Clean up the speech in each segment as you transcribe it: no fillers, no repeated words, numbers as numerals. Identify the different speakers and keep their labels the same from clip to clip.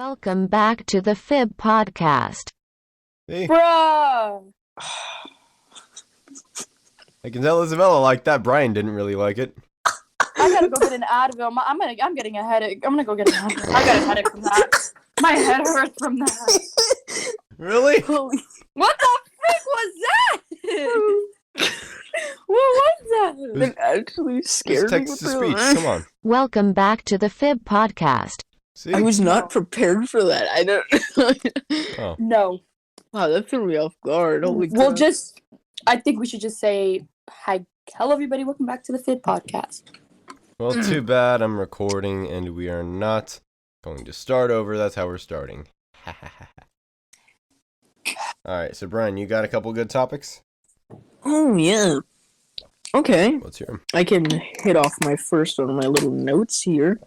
Speaker 1: Welcome back to the FIB podcast.
Speaker 2: See?
Speaker 3: Bruh.
Speaker 2: I can tell Isabella liked that. Brian didn't really like it.
Speaker 3: I gotta go get an Advil. I'm getting a headache. I'm gonna go get an Advil. I got a headache from that. My head hurts from that.
Speaker 2: Really?
Speaker 3: Holy. What the frick was that? What was that?
Speaker 2: It
Speaker 4: actually
Speaker 2: Just
Speaker 4: scared me.
Speaker 2: text to speech. Come on.
Speaker 1: Welcome back to the FIB podcast.
Speaker 2: See?
Speaker 4: I was not prepared for that. I don't.
Speaker 2: Oh.
Speaker 3: No.
Speaker 4: Wow, that threw me off guard. Holy
Speaker 3: We'll
Speaker 4: crap.
Speaker 3: I think we should just say, hi, hello everybody, welcome back to the FIB podcast.
Speaker 2: Well, too bad. I'm recording, and we are not going to start over. That's how we're starting. Alright, so Brian, you got a couple good topics?
Speaker 4: Oh yeah. Okay,
Speaker 2: Let's hear 'em.
Speaker 4: I can hit off my first one of my little notes here.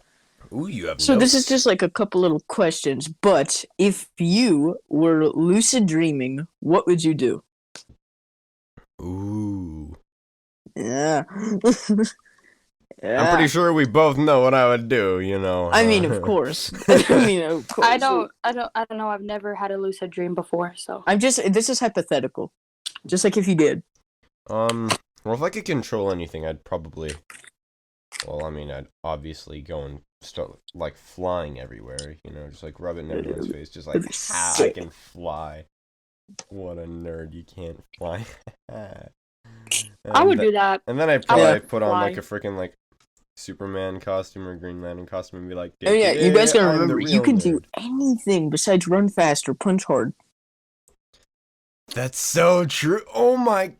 Speaker 2: Ooh, you have
Speaker 4: So
Speaker 2: notes.
Speaker 4: this is just like a couple little questions. But if you were lucid dreaming, what would you do?
Speaker 2: Ooh.
Speaker 4: Yeah.
Speaker 2: I'm pretty sure we both know what I would do, you know.
Speaker 4: I mean, of course. I mean, of course.
Speaker 3: I don't know, I've never had a lucid dream before, so.
Speaker 4: This is hypothetical. Just like if you did.
Speaker 2: Well, if I could control anything, I'd probably... Well, I mean, I'd obviously go and start, like, flying everywhere, you know, just, like, rub it in everyone's face, just, like, how I can fly. What a nerd, you can't fly.
Speaker 3: I would do that.
Speaker 2: And then I'd
Speaker 3: I
Speaker 2: probably
Speaker 3: would
Speaker 2: put on, like,
Speaker 3: fly.
Speaker 2: a freaking, like, Superman costume or Green Lantern costume and be like,
Speaker 4: Oh yeah, you guys gotta
Speaker 2: I'm the
Speaker 4: remember, you
Speaker 2: real
Speaker 4: can do
Speaker 2: nerd.
Speaker 4: anything besides run fast or punch hard.
Speaker 2: That's so true. Oh my...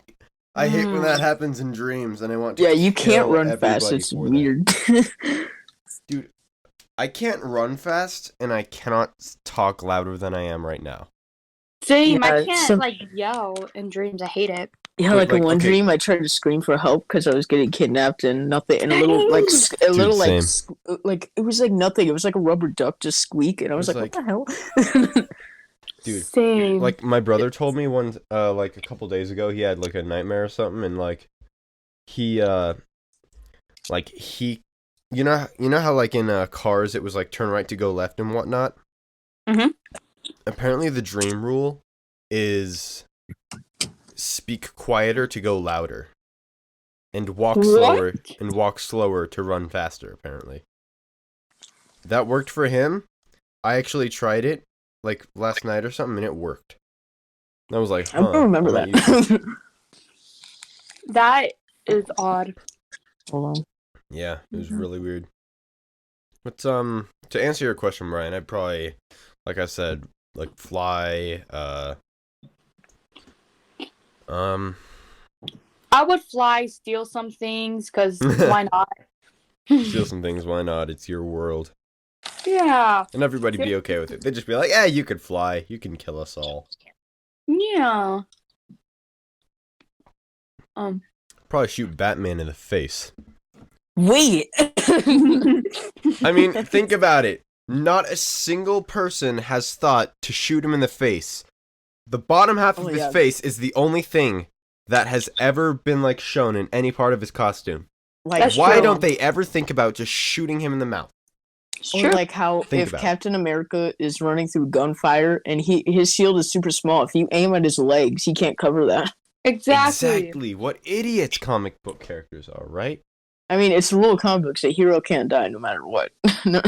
Speaker 2: I hate when that happens in dreams, and I want to
Speaker 4: Yeah, you can't
Speaker 2: kill
Speaker 4: run fast,
Speaker 2: everybody
Speaker 4: it's
Speaker 2: for that.
Speaker 4: weird.
Speaker 2: Dude, I can't run fast, and I cannot talk louder than I am right now.
Speaker 3: Same,
Speaker 4: Yeah,
Speaker 3: I can't,
Speaker 4: some-
Speaker 3: yell in dreams. I hate it.
Speaker 4: Yeah,
Speaker 2: Wait,
Speaker 4: like in
Speaker 2: like,
Speaker 4: one
Speaker 2: okay.
Speaker 4: dream, I tried to scream for help because I was getting kidnapped and nothing, and a little like a
Speaker 2: Dude,
Speaker 4: little like
Speaker 2: same.
Speaker 4: like it was like nothing. It was like a rubber duck just squeak, and I was
Speaker 2: It's
Speaker 4: like, what the hell?
Speaker 2: Dude,
Speaker 3: Same.
Speaker 2: like, my brother told me one, like, a couple days ago, he had, like, a nightmare or something, and, like, he, you know how, like, in, cars, it was, like, turn right to go left and whatnot?
Speaker 3: Mhm.
Speaker 2: Apparently the dream rule is speak quieter to go louder. And walk slower to run faster, apparently. That worked for him. I actually tried it, like, last night or something, and it worked. I was like,
Speaker 4: I don't remember
Speaker 2: I'm not used to it.
Speaker 4: that.
Speaker 3: That is odd.
Speaker 4: Hold on.
Speaker 2: Yeah, it was
Speaker 3: Mhm.
Speaker 2: really weird. But, to answer your question, Brian, I'd probably, like I said, like, fly,
Speaker 3: I would fly, steal some things, because why not?
Speaker 2: steal some things, why not? It's your world.
Speaker 3: Yeah.
Speaker 2: And everybody be okay with it. They'd just be like, yeah, you could fly. You can kill us all.
Speaker 3: Yeah.
Speaker 2: Probably shoot Batman in the face.
Speaker 4: Wait.
Speaker 2: I mean, think about it. Not a single person has thought to shoot him in the face. The bottom half of
Speaker 4: Oh,
Speaker 2: his
Speaker 4: yeah.
Speaker 2: face is the only thing that has ever been, like, shown in any part of his costume.
Speaker 4: Like,
Speaker 3: That's
Speaker 2: Why
Speaker 3: true.
Speaker 2: don't they ever think about just shooting him in the mouth?
Speaker 3: It's
Speaker 4: or
Speaker 3: true.
Speaker 4: like how
Speaker 2: Think
Speaker 4: if
Speaker 2: about it.
Speaker 4: Captain America is running through gunfire and his shield is super small, if you aim at his legs, he can't cover that.
Speaker 3: Exactly.
Speaker 2: What idiots comic book characters are, right?
Speaker 4: I mean, it's the rule of comic books. A hero can't die no matter what. No.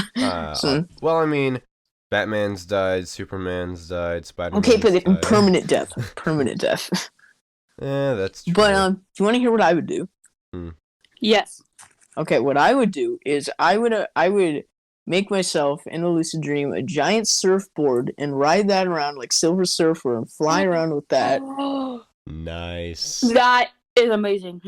Speaker 4: So-
Speaker 2: Well, I mean, Batman's died, Superman's died, Spider-Man's
Speaker 4: okay, but
Speaker 2: died.
Speaker 4: permanent death. Permanent death.
Speaker 2: Yeah, that's true.
Speaker 4: But do you want to hear what I would do?
Speaker 3: Yes.
Speaker 4: Okay, what I would do is I would make myself in a lucid dream a giant surfboard and ride that around like Silver Surfer and fly around with that.
Speaker 2: Nice.
Speaker 3: That is amazing.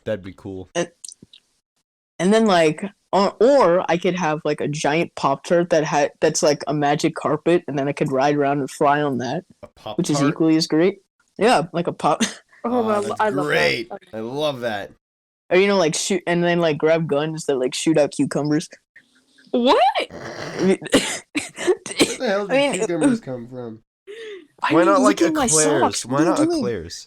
Speaker 2: That'd be cool.
Speaker 4: And then like or I could have like a giant Pop-Tart that's like a magic carpet, and then I could ride around and fly on that,
Speaker 2: A Pop-Tart?
Speaker 4: which is equally as great. Yeah, like a pop.
Speaker 3: Oh,
Speaker 2: that's
Speaker 3: I love
Speaker 2: great.
Speaker 3: that.
Speaker 2: I love that.
Speaker 4: Or like shoot and then like grab guns that like shoot out cucumbers.
Speaker 3: What?
Speaker 4: I mean,
Speaker 2: Where the hell did
Speaker 4: I mean,
Speaker 2: cucumbers come from?
Speaker 4: Why
Speaker 2: Why
Speaker 4: are you
Speaker 2: not like
Speaker 4: licking my
Speaker 2: eclairs?
Speaker 4: socks?
Speaker 2: Why
Speaker 4: What are
Speaker 2: not
Speaker 4: you doing?
Speaker 2: eclairs?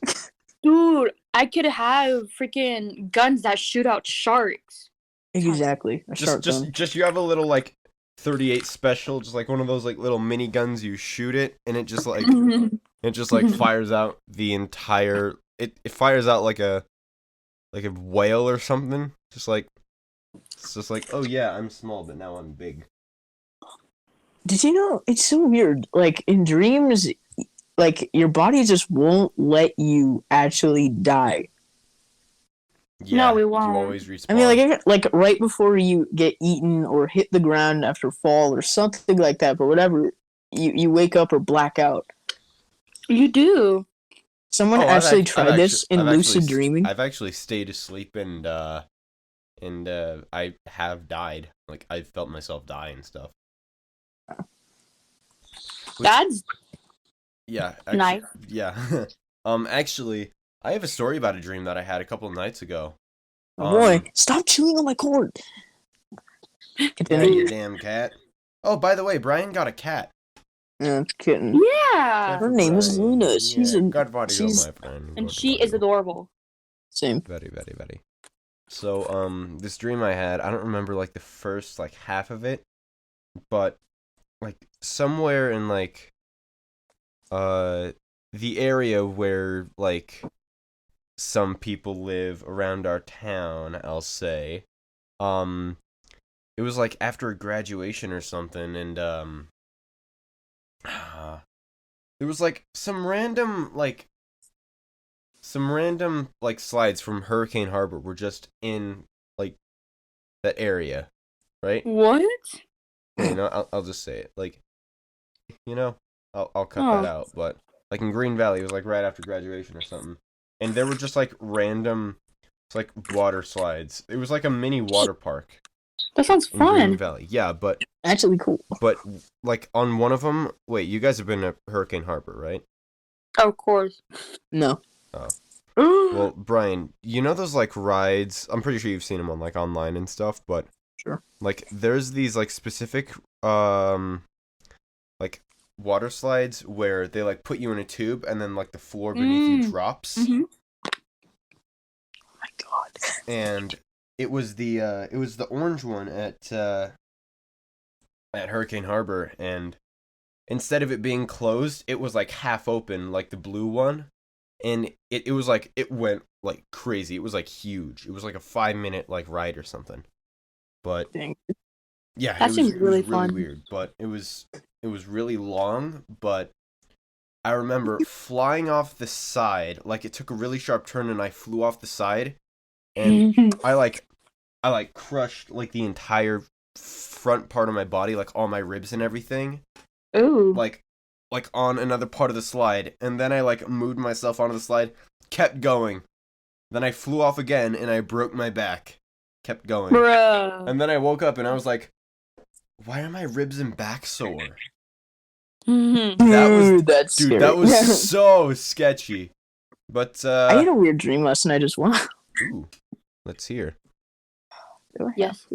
Speaker 3: Dude, I could have freaking guns that shoot out sharks.
Speaker 4: Exactly. A shark gun.
Speaker 2: Just you have a little like 38 special, just like one of those like little mini guns. You shoot it, and it just like fires out the entire. It fires out like a whale or something. Just like it's just like, oh yeah, I'm small, but now I'm big.
Speaker 4: Did you know it's so weird? Like in dreams, like your body just won't let you actually die.
Speaker 2: Yeah,
Speaker 3: No, we won't.
Speaker 2: You always respawn.
Speaker 4: I mean, like right before you get eaten or hit the ground after fall or something like that. But whatever, you wake up or black out.
Speaker 3: You do.
Speaker 4: Someone actually tried this in lucid dreaming.
Speaker 2: I've actually stayed asleep and I have died. Like I felt myself die and stuff.
Speaker 3: That's
Speaker 2: Yeah.
Speaker 3: nice.
Speaker 2: Yeah. Actually, I have a story about a dream that I had a couple of nights ago.
Speaker 4: Oh boy, stop chewing on my cord.
Speaker 2: Yeah, you damn cat. Oh, by the way, Brian got a cat.
Speaker 4: Kitten.
Speaker 3: Yeah.
Speaker 4: Her name is Luna.
Speaker 2: She's my friend.
Speaker 3: And she is adorable.
Speaker 4: Same.
Speaker 2: Very, very, very. So, this dream I had, I don't remember like the first like half of it, but like somewhere in like the area where like some people live around our town, I'll say. It was like after a graduation or something, and there was like some random slides from Hurricane Harbor were just in like that area, right?
Speaker 3: What?
Speaker 2: You know, I'll just say it. Like, you know, I'll cut that out, but like in Green Valley, it was like right after graduation or something. And there were just like random like water slides. It was like a mini water park.
Speaker 3: That sounds
Speaker 2: In Green
Speaker 3: fun.
Speaker 2: Valley. Yeah, but
Speaker 4: Actually cool.
Speaker 2: but like on one of them, wait, you guys have been to Hurricane Harbor, right?
Speaker 3: Oh, of course.
Speaker 4: No.
Speaker 2: Well, Brian, you know those like rides? I'm pretty sure you've seen them on like online and stuff, but
Speaker 4: Sure.
Speaker 2: like there's these like specific like water slides where they like put you in a tube and then like the floor beneath you drops.
Speaker 3: Mhm.
Speaker 4: Oh my god.
Speaker 2: And it was the orange one at Hurricane Harbor, and instead of it being closed, it was like half open, like the blue one, and it was like it went like crazy. It was like huge. It was like a 5-minute like ride or something. But
Speaker 4: Dang.
Speaker 2: yeah,
Speaker 3: That seems really fun.
Speaker 2: weird. But it was really long. But I remember flying off the side, like it took a really sharp turn, and I flew off the side, and I crushed like the entire front part of my body, like all my ribs and everything,
Speaker 3: Ooh.
Speaker 2: like on another part of the slide, and then I like moved myself onto the slide, kept going, then I flew off again and I broke my back, kept going,
Speaker 3: Bruh.
Speaker 2: and then I woke up and I was like, why are my ribs and back sore?
Speaker 3: Mhm.
Speaker 4: That's
Speaker 2: Dude,
Speaker 4: scary.
Speaker 2: that was so sketchy. But
Speaker 4: I had a weird dream last night as well.
Speaker 2: ooh, let's hear.
Speaker 3: Yes.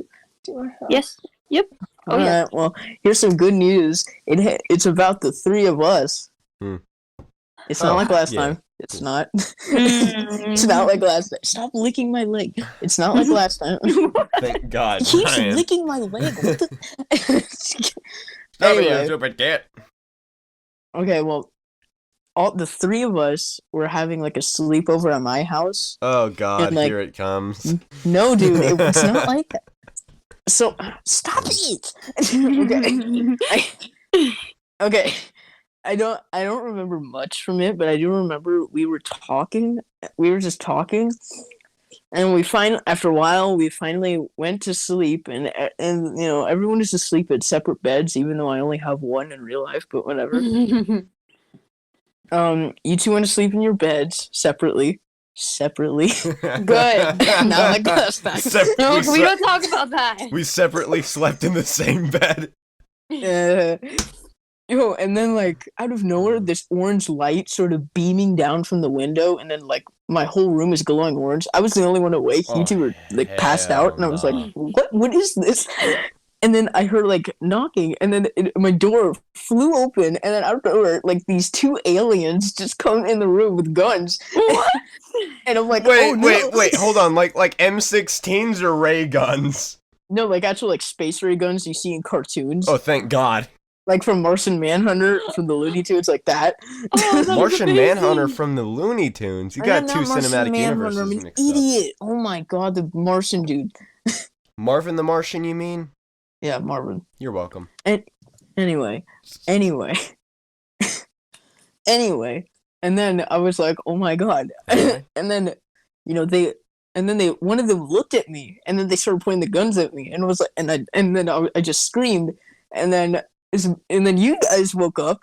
Speaker 3: Yes. Yep. Oh, yeah.
Speaker 4: Alright, well, here's some good news. It's about the three of us.
Speaker 2: Hmm.
Speaker 4: It's not like last
Speaker 2: yeah.
Speaker 4: time. It's not. It's not like last time. Stop licking my leg. It's not like last time.
Speaker 2: Thank God,
Speaker 4: He keeps
Speaker 2: Brian.
Speaker 4: licking my leg. What the?
Speaker 2: Stop it, you
Speaker 4: Anyway.
Speaker 2: stupid cat.
Speaker 4: Okay, well, all the three of us were having like a sleepover at my house.
Speaker 2: Oh God,
Speaker 4: And, like,
Speaker 2: here it comes.
Speaker 4: No, dude, it's not like that. So stop it. Okay. I don't remember much from it, but I do remember we were talking. We were just talking, and after a while we finally went to sleep, and you know everyone is asleep at separate beds, even though I only have one in real life. But whatever. You two went to sleep in your beds separately. Good. Not like last time.
Speaker 3: No, we don't talk about that.
Speaker 2: We separately slept in the same bed.
Speaker 4: Yo, and then like out of nowhere, this orange light sort of beaming down from the window, and then like my whole room is glowing orange. I was the only one awake. You two were like passed out, and I was like, "What is this?" And then I heard like knocking, and then my door flew open, and then out of nowhere, like these two aliens just come in the room with guns.
Speaker 3: What?
Speaker 4: And I'm like,
Speaker 2: Wait,
Speaker 4: "Oh no!"
Speaker 2: wait, hold on. Like M16s or ray guns?
Speaker 4: No, like actual like space ray guns you see in cartoons.
Speaker 2: Oh, thank God.
Speaker 4: Like from Martian Manhunter from the Looney Tunes, like that.
Speaker 3: Oh, that was
Speaker 2: Martian
Speaker 3: amazing.
Speaker 2: Manhunter from the Looney Tunes. You
Speaker 4: I
Speaker 2: got
Speaker 4: am
Speaker 2: two
Speaker 4: not Martian
Speaker 2: cinematic
Speaker 4: Manhunter, I'm
Speaker 2: universes
Speaker 4: an
Speaker 2: mixed up.
Speaker 4: idiot. Oh my god, the Martian dude.
Speaker 2: Marvin the Martian, you mean?
Speaker 4: Yeah, Marvin.
Speaker 2: You're welcome.
Speaker 4: Anyway. Anyway. And then I was like, oh my god.
Speaker 2: Anyway.
Speaker 4: And then, one of them looked at me, and then they started pointing the guns at me, and it was like, I just screamed, and then you guys woke up,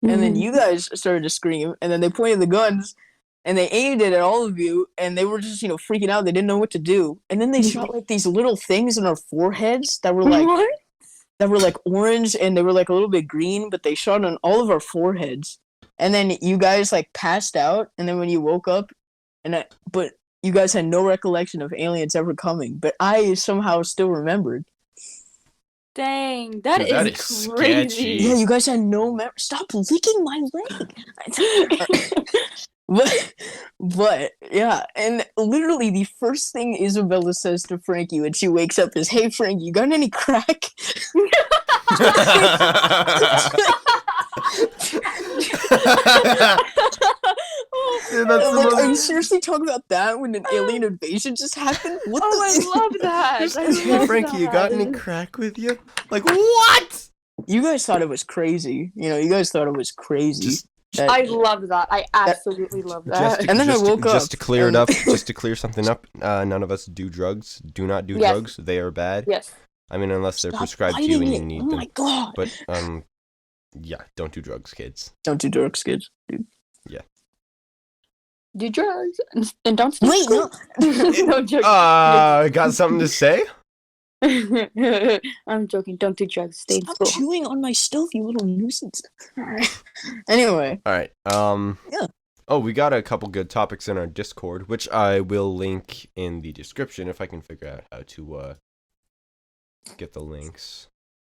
Speaker 4: and then you guys started to scream, and then they pointed the guns, and they aimed it at all of you, and they were just freaking out. They didn't know what to do, and then they shot like these little things in our foreheads that were like
Speaker 3: What?
Speaker 4: orange, and they were like a little bit green, but they shot on all of our foreheads. And then you guys like passed out, and then when you woke up, but you guys had no recollection of aliens ever coming, but I somehow still remembered.
Speaker 3: Dang, that
Speaker 2: Dude, that
Speaker 3: is
Speaker 2: is
Speaker 3: crazy.
Speaker 2: sketchy.
Speaker 4: Yeah, you guys had no memory. Stop licking my leg. but yeah, and literally the first thing Isabella says to Frankie when she wakes up is, "Hey Frankie, you got any crack?"
Speaker 2: Dude, that's the
Speaker 4: Like,
Speaker 2: most-
Speaker 4: are you seriously talking about that when an alien invasion just happened? What
Speaker 3: Oh,
Speaker 4: the?
Speaker 3: I love that. I
Speaker 2: Hey
Speaker 3: love
Speaker 2: Frankie, you got
Speaker 3: that.
Speaker 2: any crack with you? Like what?
Speaker 4: You guys thought it was crazy. You guys thought it was crazy.
Speaker 2: Just-
Speaker 3: I love that. I absolutely love that.
Speaker 4: And then I woke up,
Speaker 2: Just to clear it
Speaker 4: and-
Speaker 2: up, just to clear something up. None of us do drugs. Do not do
Speaker 3: Yes.
Speaker 2: drugs. They are bad.
Speaker 3: Yes.
Speaker 2: I mean, unless they're
Speaker 4: Stop
Speaker 2: prescribed to you and
Speaker 4: biting
Speaker 2: you
Speaker 4: it.
Speaker 2: need
Speaker 4: Oh
Speaker 2: them.
Speaker 4: my god!
Speaker 2: But yeah, don't do drugs, kids.
Speaker 4: Don't do drugs, kids. Dude.
Speaker 3: Do drugs and don't stay
Speaker 4: Wait, no.
Speaker 3: no joking.
Speaker 2: Got something to say?
Speaker 3: I'm joking. Don't do drugs. Stay in
Speaker 4: Stop
Speaker 3: school.
Speaker 4: chewing on my stove, you little nuisance. Anyway,
Speaker 2: All right.
Speaker 4: Yeah.
Speaker 2: Oh, we got a couple good topics in our Discord, which I will link in the description if I can figure out how to get the links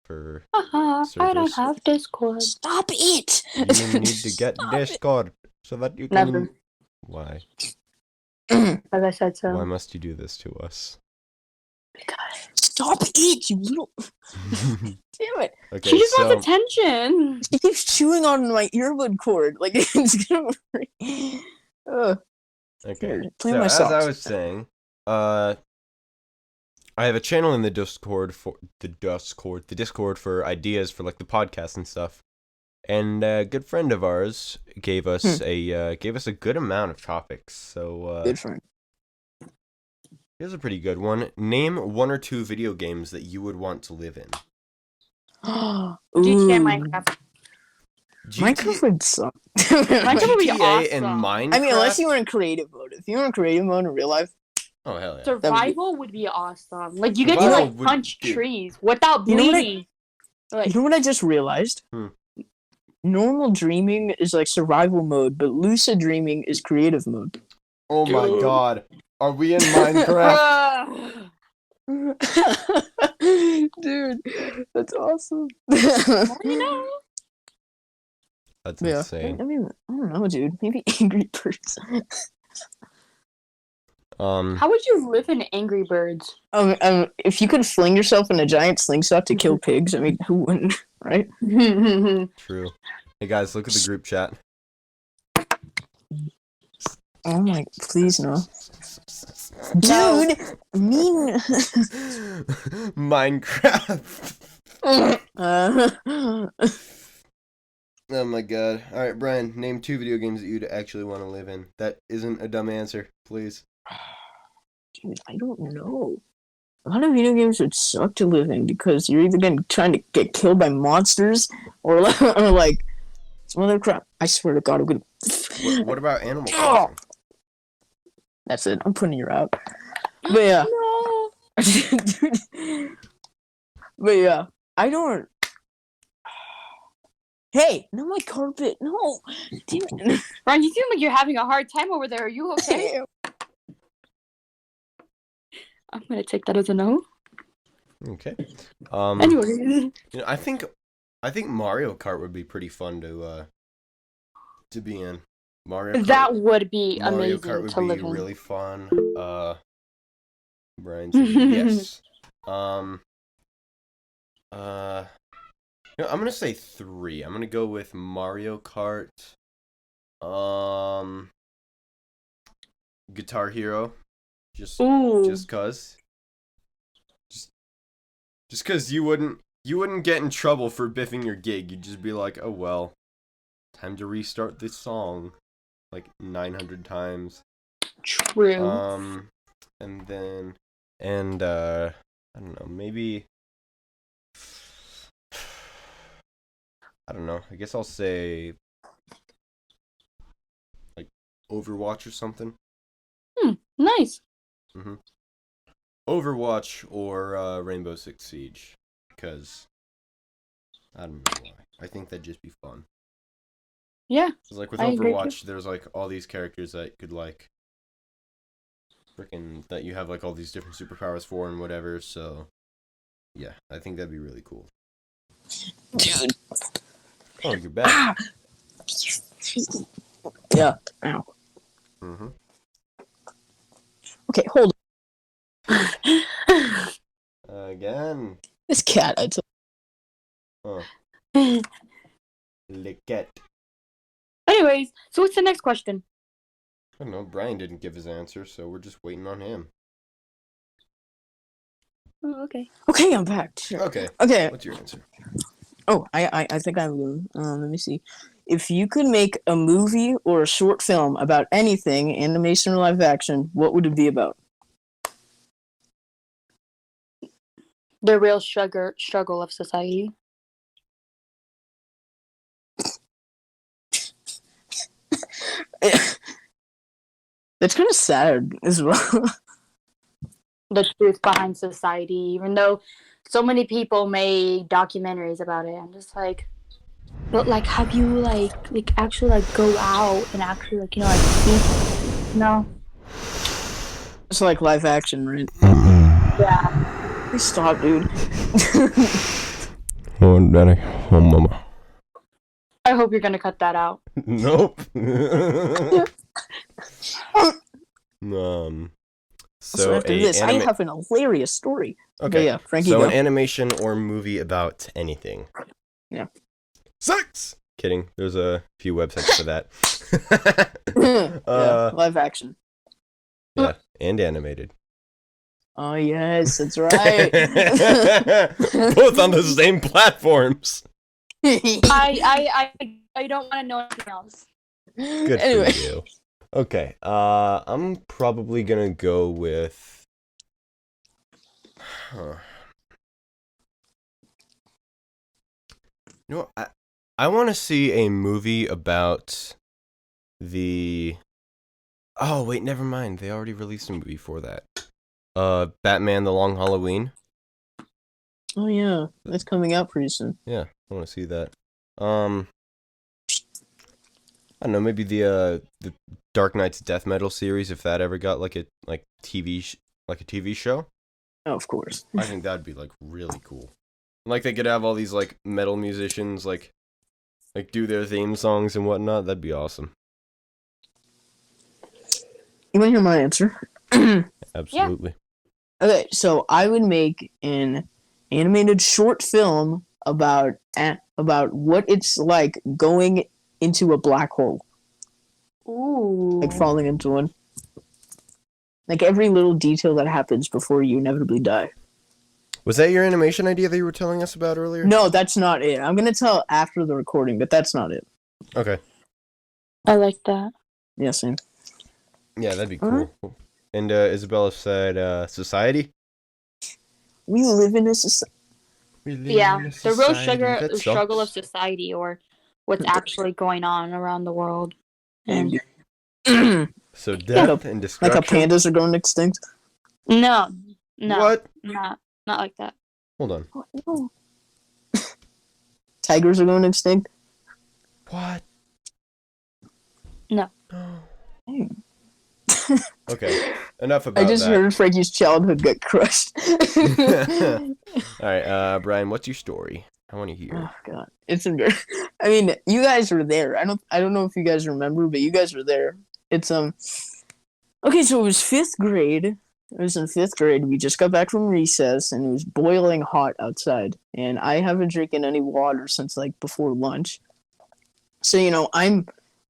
Speaker 2: for.
Speaker 3: I don't
Speaker 2: Servers.
Speaker 3: have Discord.
Speaker 4: stop it!
Speaker 2: You need to get
Speaker 4: Stop it.
Speaker 2: Discord so that you can.
Speaker 3: Never.
Speaker 2: Why?
Speaker 3: As I said so.
Speaker 2: Why must you do this to us?
Speaker 4: Stop it, you little. Damn it!
Speaker 2: Okay,
Speaker 3: He just
Speaker 2: so
Speaker 3: wants attention.
Speaker 4: He keeps chewing on my earbud cord. Like it's gonna. Ugh.
Speaker 2: okay.
Speaker 4: Here, play
Speaker 2: So
Speaker 4: my
Speaker 2: as I
Speaker 4: socks.
Speaker 2: was saying, I have a channel in the Discord for ideas for like the podcast and stuff. And a good friend of ours gave us a good amount of topics. So
Speaker 4: Good friend.
Speaker 2: here's a pretty good one. Name one or two video games that you would want to live in.
Speaker 3: GTA
Speaker 4: Ooh.
Speaker 3: Minecraft.
Speaker 4: Minecraft would suck.
Speaker 3: Minecraft would be
Speaker 2: GTA and
Speaker 3: awesome.
Speaker 2: Minecraft.
Speaker 4: I mean, unless you were in creative mode. If you were in creative mode in real life,
Speaker 2: Oh hell yeah!
Speaker 3: Survival would be awesome. Like you get to
Speaker 2: Survival
Speaker 3: like
Speaker 2: would
Speaker 3: punch
Speaker 2: be-
Speaker 3: trees without
Speaker 4: You know what I-
Speaker 3: bleeding. Like,
Speaker 4: you know what I just realized? Normal dreaming is like survival mode, but lucid dreaming is creative mode.
Speaker 2: Oh my
Speaker 3: Dude.
Speaker 2: god, are we in Minecraft?
Speaker 4: Dude, that's awesome.
Speaker 3: you know.
Speaker 2: That's
Speaker 4: Yeah.
Speaker 2: insane.
Speaker 4: I mean, I don't know, dude. Maybe Angry Birds.
Speaker 3: How would you live in Angry Birds?
Speaker 4: If you could fling yourself in a giant slingshot to kill pigs, I mean, who wouldn't, right?
Speaker 2: True. Hey guys, look at the group chat.
Speaker 4: Oh my, please no. Dude, mean.
Speaker 2: Minecraft.
Speaker 4: Uh,
Speaker 2: Oh my god. Alright, Brian, name two video games that you'd actually want to live in. That isn't a dumb answer, please.
Speaker 4: dude, I don't know. A lot of video games would suck to live in because you're either trying to get killed by monsters or like some other crap. I swear to God, I'm gonna.
Speaker 2: What about Animal Crossing?
Speaker 4: That's it. I'm putting you out. But yeah.
Speaker 3: No.
Speaker 4: Dude. But yeah, I don't. Hey, not my carpet. No. Damn it.
Speaker 3: Ron, you seem like you're having a hard time over there. Are you okay? I'm gonna take that as a no.
Speaker 2: Okay.
Speaker 3: Anyway,
Speaker 2: You know, I think Mario Kart would be pretty fun to be in. Mario Kart
Speaker 3: that would be
Speaker 2: Mario
Speaker 3: amazing
Speaker 2: Kart would
Speaker 3: to
Speaker 2: be
Speaker 3: live in.
Speaker 2: really fun. Brian said yes. I'm gonna say 3. I'm gonna go with Mario Kart. Guitar Hero. Just cause. Just cause you wouldn't get in trouble for biffing your gig. You'd just be like, oh well, time to restart this song like 900 times.
Speaker 3: True.
Speaker 2: And then I don't know, maybe I don't know. I guess I'll say like Overwatch or something.
Speaker 3: Nice.
Speaker 2: Overwatch or Rainbow Six Siege, because I don't know why. I think that'd just be fun.
Speaker 3: Yeah.
Speaker 2: 'Cause, like with
Speaker 3: I agree,
Speaker 2: Overwatch, there's like all these characters that could like freaking that you have like all these different superpowers for and whatever. So yeah, I think that'd be really cool.
Speaker 4: Dude.
Speaker 2: Oh, you're back.
Speaker 4: Yeah. Ow. Okay, hold on.
Speaker 2: Again.
Speaker 4: This cat, I took.
Speaker 2: Lick it.
Speaker 3: Anyways, so what's the next question?
Speaker 2: I don't know. Brian didn't give his answer, so we're just waiting on him.
Speaker 3: Oh, okay.
Speaker 4: Okay, I'm back. Sure.
Speaker 2: Okay.
Speaker 4: Okay.
Speaker 2: What's your answer?
Speaker 4: Oh, I think I'm going. Let me see. If you could make a movie or a short film about anything, animation or live action, what would it be about?
Speaker 3: The real struggle of society.
Speaker 4: That's kind of sad as well.
Speaker 3: The truth behind society, even though so many people made documentaries about it. I'm just like, but like, have you like actually like go out and actually like like see? No.
Speaker 4: It's like live action, right?
Speaker 3: Yeah.
Speaker 4: Please stop, dude.
Speaker 2: Oh, daddy. Oh, mama.
Speaker 3: I hope you're gonna cut that out.
Speaker 2: Nope.
Speaker 4: So after this, I have an hilarious story.
Speaker 2: Okay,
Speaker 4: yeah, Frankie,
Speaker 2: so
Speaker 4: go.
Speaker 2: an animation or movie about anything.
Speaker 4: Yeah.
Speaker 2: Sex! Kidding. There's a few websites for that.
Speaker 4: Yeah, live action.
Speaker 2: Yeah, and animated.
Speaker 4: Oh yes, that's right.
Speaker 2: Both on the same platforms.
Speaker 3: I don't want to know anything else.
Speaker 2: Good
Speaker 4: Anyway.
Speaker 2: for you. Okay, I'm probably gonna go with. You know what? I want to see a movie about the. Oh wait, never mind. They already released a movie for that. Batman: The Long Halloween.
Speaker 4: Oh yeah, that's coming out pretty soon.
Speaker 2: Yeah, I want to see that. I don't know, maybe the Dark Knight's Death Metal series, if that ever got like a TV show.
Speaker 4: Oh, of course.
Speaker 2: I think that'd be like really cool. Like they could have all these like metal musicians like do their theme songs and whatnot. That'd be awesome.
Speaker 4: You want to hear my answer?
Speaker 2: Absolutely.
Speaker 4: Okay, so I would make an animated short film about what it's like going into a black hole.
Speaker 3: Ooh.
Speaker 4: Like falling into one. Like every little detail that happens before you inevitably die.
Speaker 2: Was that your animation idea that you were telling us about earlier?
Speaker 4: No, that's not it. I'm gonna tell after the recording, but that's not it.
Speaker 2: Okay.
Speaker 3: I like that.
Speaker 4: Yeah, same.
Speaker 2: Yeah, that'd be cool. And Isabella said society?
Speaker 4: We live in a society.
Speaker 3: Yeah, the real struggle of society, or what's actually going on around the world. And
Speaker 2: So death and destruction.
Speaker 4: Like how pandas are going extinct?
Speaker 3: No.
Speaker 2: What?
Speaker 3: Not like that.
Speaker 2: Hold on.
Speaker 4: Oh. Tigers are going extinct?
Speaker 2: What?
Speaker 3: No.
Speaker 2: Okay, enough about
Speaker 4: I just
Speaker 2: that.
Speaker 4: heard Frankie's childhood get crushed.
Speaker 2: All right, Brian, what's your story? I want to hear.
Speaker 4: Oh god, it's embarrassing. I mean, you guys were there. I don't know if you guys remember, but you guys were there. It's Okay, so it was 5th grade. It was in 5th grade. We just got back from recess, and it was boiling hot outside. And I haven't drinking any water since like before lunch. So I'm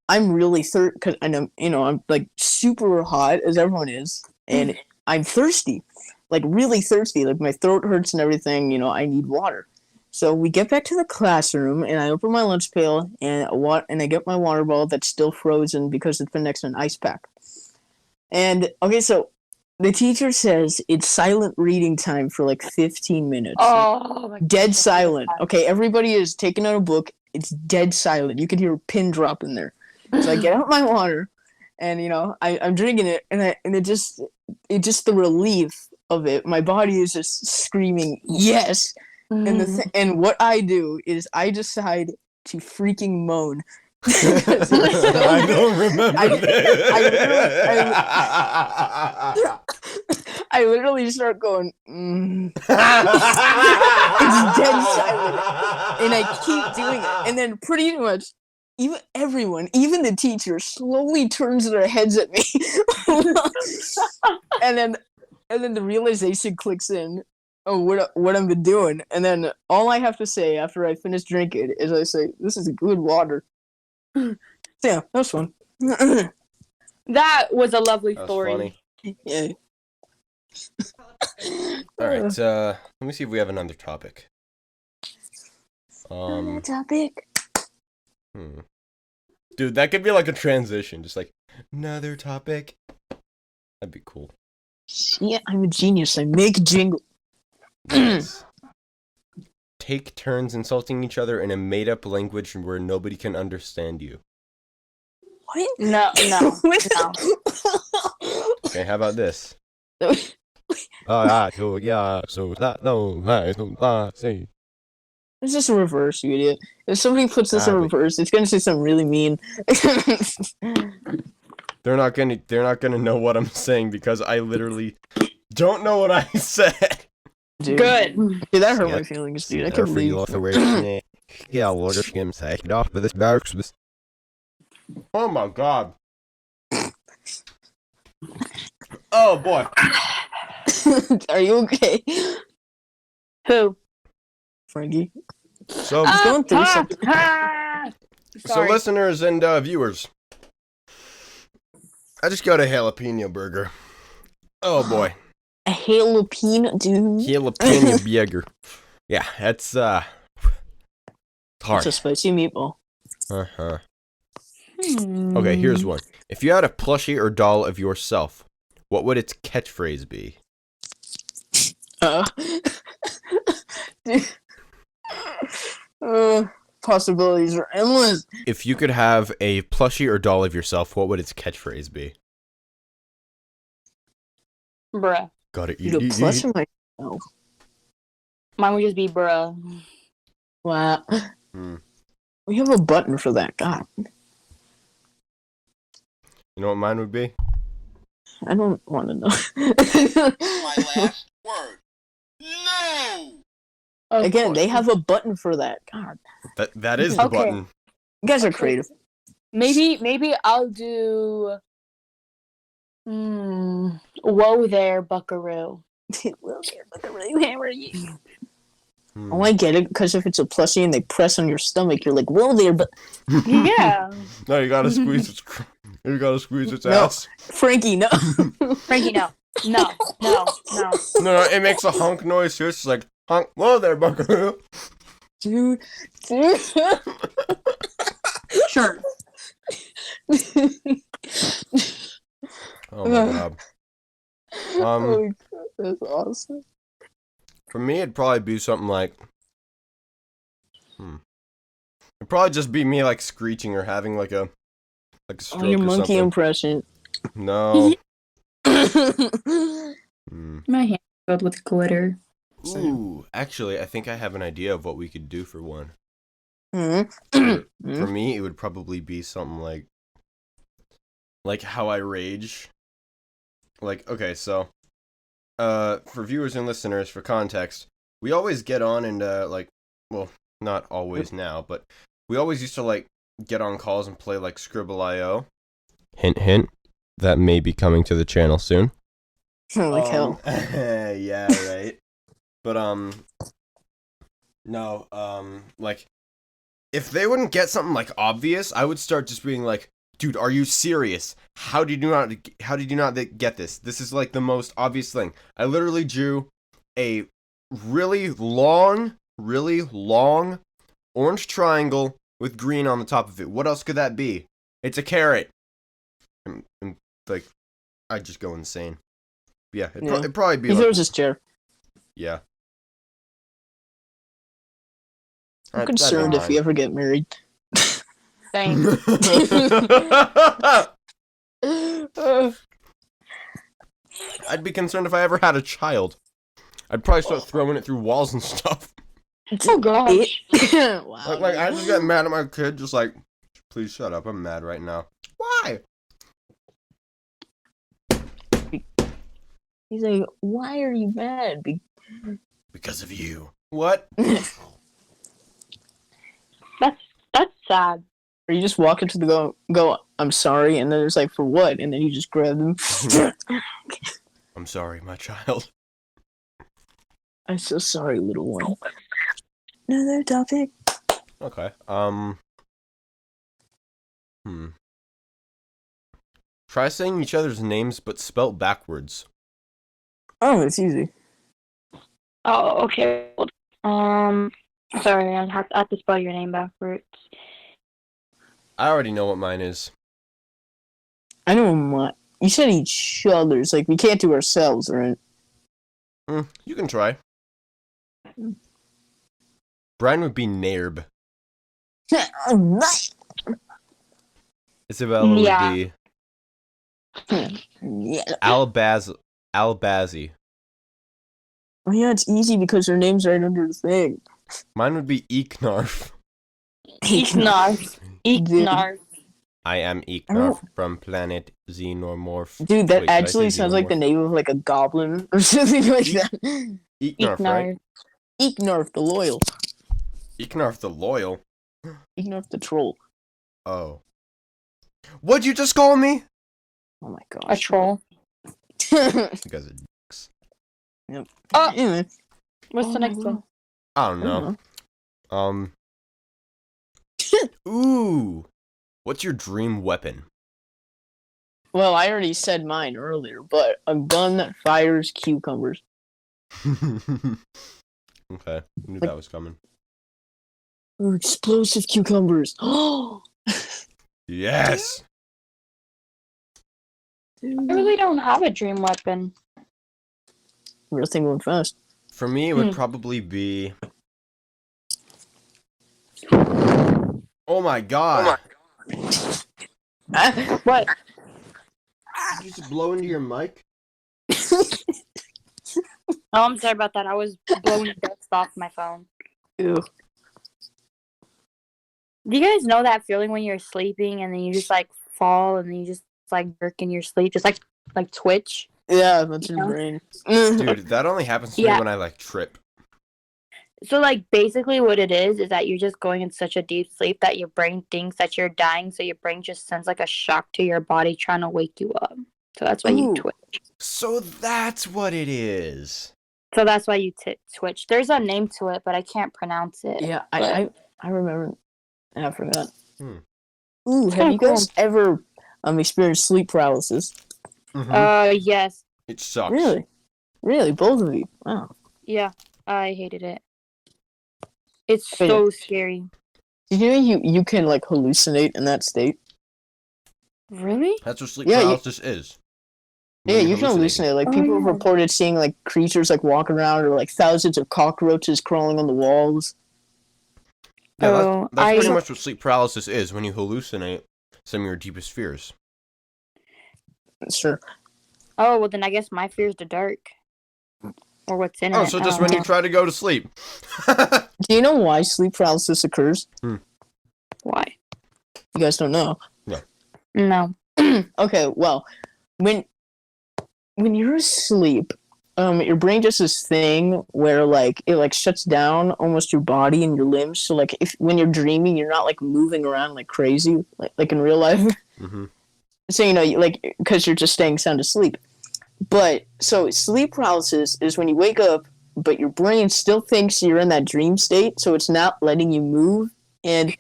Speaker 4: really because I'm like super hot as everyone is, and I'm thirsty, like really thirsty. Like my throat hurts and everything. I need water. So we get back to the classroom, and I open my lunch pail, and I get my water bottle that's still frozen because it's been next to an ice pack. And okay, so the teacher says it's silent reading time for like 15 minutes.
Speaker 3: Oh my
Speaker 4: Dead silent. Okay, everybody is taking out a book. It's dead silent. You can hear a pin drop in there. So I get out my water, and I'm drinking it, and it just the relief of it. My body is just screaming yes. And what I do is I decide to freaking moan.
Speaker 2: I don't remember this.
Speaker 4: I literally start going, It's dead silent. And I keep doing it. And then pretty much even the teacher slowly turns their heads at me. and then the realization clicks in. Oh, what I've been doing. And then all I have to say after I finish drinking is I say, this is good water. Yeah, that was fun.
Speaker 3: That was a lovely
Speaker 2: That was
Speaker 3: story.
Speaker 2: funny.
Speaker 4: Yeah.
Speaker 2: All right, let me see if we have another topic.
Speaker 4: Topic.
Speaker 2: Dude, that could be like a transition, just like another topic. That'd be cool.
Speaker 4: Yeah, I'm a genius. I make jingle.
Speaker 2: Nice. Take turns insulting each other in a made-up language where nobody can understand you.
Speaker 4: What?
Speaker 3: No.
Speaker 2: Okay, how about this?
Speaker 4: Let's just reverse, you idiot. If somebody puts this in reverse, it's gonna say something really mean.
Speaker 2: They're not gonna know what I'm saying because I literally don't know what I said.
Speaker 4: Dude.
Speaker 3: Good.
Speaker 4: Dude, that hurt my feelings, dude. I can't believe.
Speaker 2: Oh my god. Oh boy.
Speaker 4: Are you okay?
Speaker 3: Who?
Speaker 4: Frankie.
Speaker 2: So,
Speaker 4: He's going through something.
Speaker 3: Sorry.
Speaker 2: Listeners and viewers, I just got a jalapeno burger. Oh boy.
Speaker 4: A jalapeno, dude.
Speaker 2: Jalapeno burger. Yeah, that's hard.
Speaker 4: It's a spicy meatball.
Speaker 2: Uh-huh. Okay, here's one. If you had a plushie or doll of yourself, what would its catchphrase be?
Speaker 4: Possibilities are endless.
Speaker 2: If you could have a plushie or doll of yourself, what would its catchphrase be?
Speaker 3: Bruh.
Speaker 2: Got it.
Speaker 4: You plush in myself.
Speaker 3: Mine would just be bruh.
Speaker 4: Wow. We have a button for that. God.
Speaker 2: You know what mine would be?
Speaker 4: I don't want to know.
Speaker 5: My last word. No!
Speaker 4: Again, they have a button for that. God.
Speaker 2: That is the
Speaker 3: Okay.
Speaker 2: button.
Speaker 4: You guys are creative.
Speaker 3: Maybe I'll do. Whoa there, Buckaroo.
Speaker 4: Where are you? Oh, I get it. Because if it's a plushie and they press on your stomach, you're like, "Whoa there!" But
Speaker 3: Yeah.
Speaker 2: No, you gotta squeeze its. You gotta squeeze its
Speaker 4: No.
Speaker 2: ass.
Speaker 4: Frankie, no.
Speaker 3: Frankie, no. No.
Speaker 2: No, it makes a honk noise too. It's like honk. Whoa there, Buckaroo.
Speaker 4: Dude.
Speaker 3: Sure.
Speaker 2: Oh my god.
Speaker 4: Oh, that's awesome.
Speaker 2: For me, it'd probably be something like. It'd probably just be me like screeching or having like a stroke
Speaker 4: Your
Speaker 2: or
Speaker 4: monkey
Speaker 2: something.
Speaker 4: impression.
Speaker 2: No.
Speaker 3: My hand filled with glitter.
Speaker 2: Ooh, actually, I think I have an idea of what we could do for one.
Speaker 4: Mm-hmm.
Speaker 2: For me, it would probably be something like how I rage. Like, okay, so, for viewers and listeners, for context, we always get on and, well, not always now, but we always used to, get on calls and play, Scribble.io. Hint, hint, that may be coming to the channel soon.
Speaker 4: Like hell.
Speaker 2: Yeah, right. But no, like if they wouldn't get something like obvious, I would start just being like, dude, are you serious? How did you not get this? This is like the most obvious thing. I literally drew a really long orange triangle with green on the top of it. What else could that be? It's a carrot. And like, I'd just go insane. Yeah, it'd probably be
Speaker 4: He
Speaker 2: like,
Speaker 4: throws his chair.
Speaker 2: yeah.
Speaker 4: I'm concerned if we ever get married.
Speaker 3: Same.
Speaker 2: I'd be concerned if I ever had a child. I'd probably start throwing it through walls and stuff.
Speaker 3: Oh gosh.
Speaker 4: Wow.
Speaker 2: Like I just get mad at my kid, just like, please shut up. I'm mad right now. Why?
Speaker 4: He's like, why are you mad?
Speaker 2: Because of you. What?
Speaker 3: That's sad.
Speaker 4: Or you just walk into the go, I'm sorry, and then it's like, for what? And then you just grab them.
Speaker 2: I'm sorry, my child.
Speaker 4: I'm so sorry, little one. Another topic.
Speaker 2: Okay. Try saying each other's names but spelt backwards.
Speaker 4: Oh, it's easy.
Speaker 3: Oh, okay. Sorry, I have to spell your name backwards.
Speaker 2: I already know what mine is.
Speaker 4: I know what. You said each other's. Like, we can't do ourselves, right?
Speaker 2: You can try. Brian would be Nairb. Isabella
Speaker 3: Yeah.
Speaker 2: would be
Speaker 4: Yeah.
Speaker 2: Albazi.
Speaker 4: Oh, yeah, it's easy because their name's right under the thing.
Speaker 2: Mine would be Eeknarf.
Speaker 3: Eeknarf. Eeknarf.
Speaker 2: I am Eeknarf from planet Xenomorph.
Speaker 4: Dude, that
Speaker 2: Wait, did I
Speaker 4: actually
Speaker 2: say
Speaker 4: sounds like the
Speaker 2: Xenomorph?
Speaker 4: name of like a goblin or something like that.
Speaker 2: Eeknarf, right?
Speaker 4: Eeknarf the Loyal.
Speaker 2: Eeknarf the Loyal?
Speaker 4: Eeknarf the Troll.
Speaker 2: Oh. What'd you just call me?
Speaker 4: Oh my gosh.
Speaker 3: A troll.
Speaker 2: You guys are dicks.
Speaker 4: Yep.
Speaker 3: Oh,
Speaker 4: Anyway.
Speaker 3: what's the next one?
Speaker 2: I don't know. Ooh. What's your dream weapon?
Speaker 4: Well, I already said mine earlier, but a gun that fires cucumbers.
Speaker 2: Okay. Knew that was coming.
Speaker 4: Ooh, explosive cucumbers. Oh.
Speaker 2: Yes!
Speaker 3: I really don't have a dream weapon.
Speaker 4: Real thing went fast.
Speaker 2: For me, it would probably be... Oh my god!
Speaker 3: What?
Speaker 2: Did you just blow into your mic?
Speaker 3: Oh, I'm sorry about that. I was blowing dust off my phone.
Speaker 4: Ew.
Speaker 3: Do you guys know that feeling when you're sleeping and then you just like fall and then you just like jerk in your sleep, just like twitch?
Speaker 4: Yeah, that's your brain.
Speaker 2: Dude, that only happens to me
Speaker 3: Yeah.
Speaker 2: when I like trip.
Speaker 3: So like basically what it is that you're just going in such a deep sleep that your brain thinks that you're dying, so your brain just sends like a shock to your body trying to wake you up. So that's why you
Speaker 4: Ooh.
Speaker 3: twitch.
Speaker 2: So that's what it is.
Speaker 3: So that's why you twitch. There's a name to it, but I can't pronounce it.
Speaker 4: Yeah,
Speaker 3: But-
Speaker 4: I remember. I forgot.
Speaker 2: Hmm.
Speaker 4: Ooh, have
Speaker 3: kinda
Speaker 4: you guys ever experienced sleep paralysis?
Speaker 3: Yes.
Speaker 2: It sucks.
Speaker 4: Really? Really? Both of you? Wow.
Speaker 3: Yeah. I hated it. It's
Speaker 4: Wait.
Speaker 3: so scary.
Speaker 4: Did you know you can like hallucinate in that state?
Speaker 3: Really?
Speaker 2: That's what sleep
Speaker 4: Yeah,
Speaker 2: paralysis is. When
Speaker 4: Yeah,
Speaker 2: you're
Speaker 4: you can hallucinate. Like
Speaker 3: Oh,
Speaker 4: people have
Speaker 3: yeah.
Speaker 4: reported seeing like creatures like walking around or like thousands of cockroaches crawling on the walls.
Speaker 2: Yeah,
Speaker 3: Oh,
Speaker 2: that's pretty
Speaker 3: I-
Speaker 2: much what sleep paralysis is, when you hallucinate some of your deepest fears.
Speaker 4: Sure.
Speaker 3: Oh, well then I guess my fear is the dark. Or what's in it.
Speaker 2: Oh, so
Speaker 3: I
Speaker 2: just
Speaker 3: don't
Speaker 2: when
Speaker 3: know.
Speaker 2: you try to go to sleep.
Speaker 4: Do you know why sleep paralysis occurs?
Speaker 3: Why?
Speaker 4: You guys don't know.
Speaker 3: No.
Speaker 4: Okay, well, when you're asleep, your brain does this thing where like it like shuts down almost your body and your limbs. So like if when you're dreaming, you're not like moving around like crazy like in real life.
Speaker 2: Mm-hmm.
Speaker 4: So like because you're just staying sound asleep. But so sleep paralysis is when you wake up, but your brain still thinks you're in that dream state, so it's not letting you move, and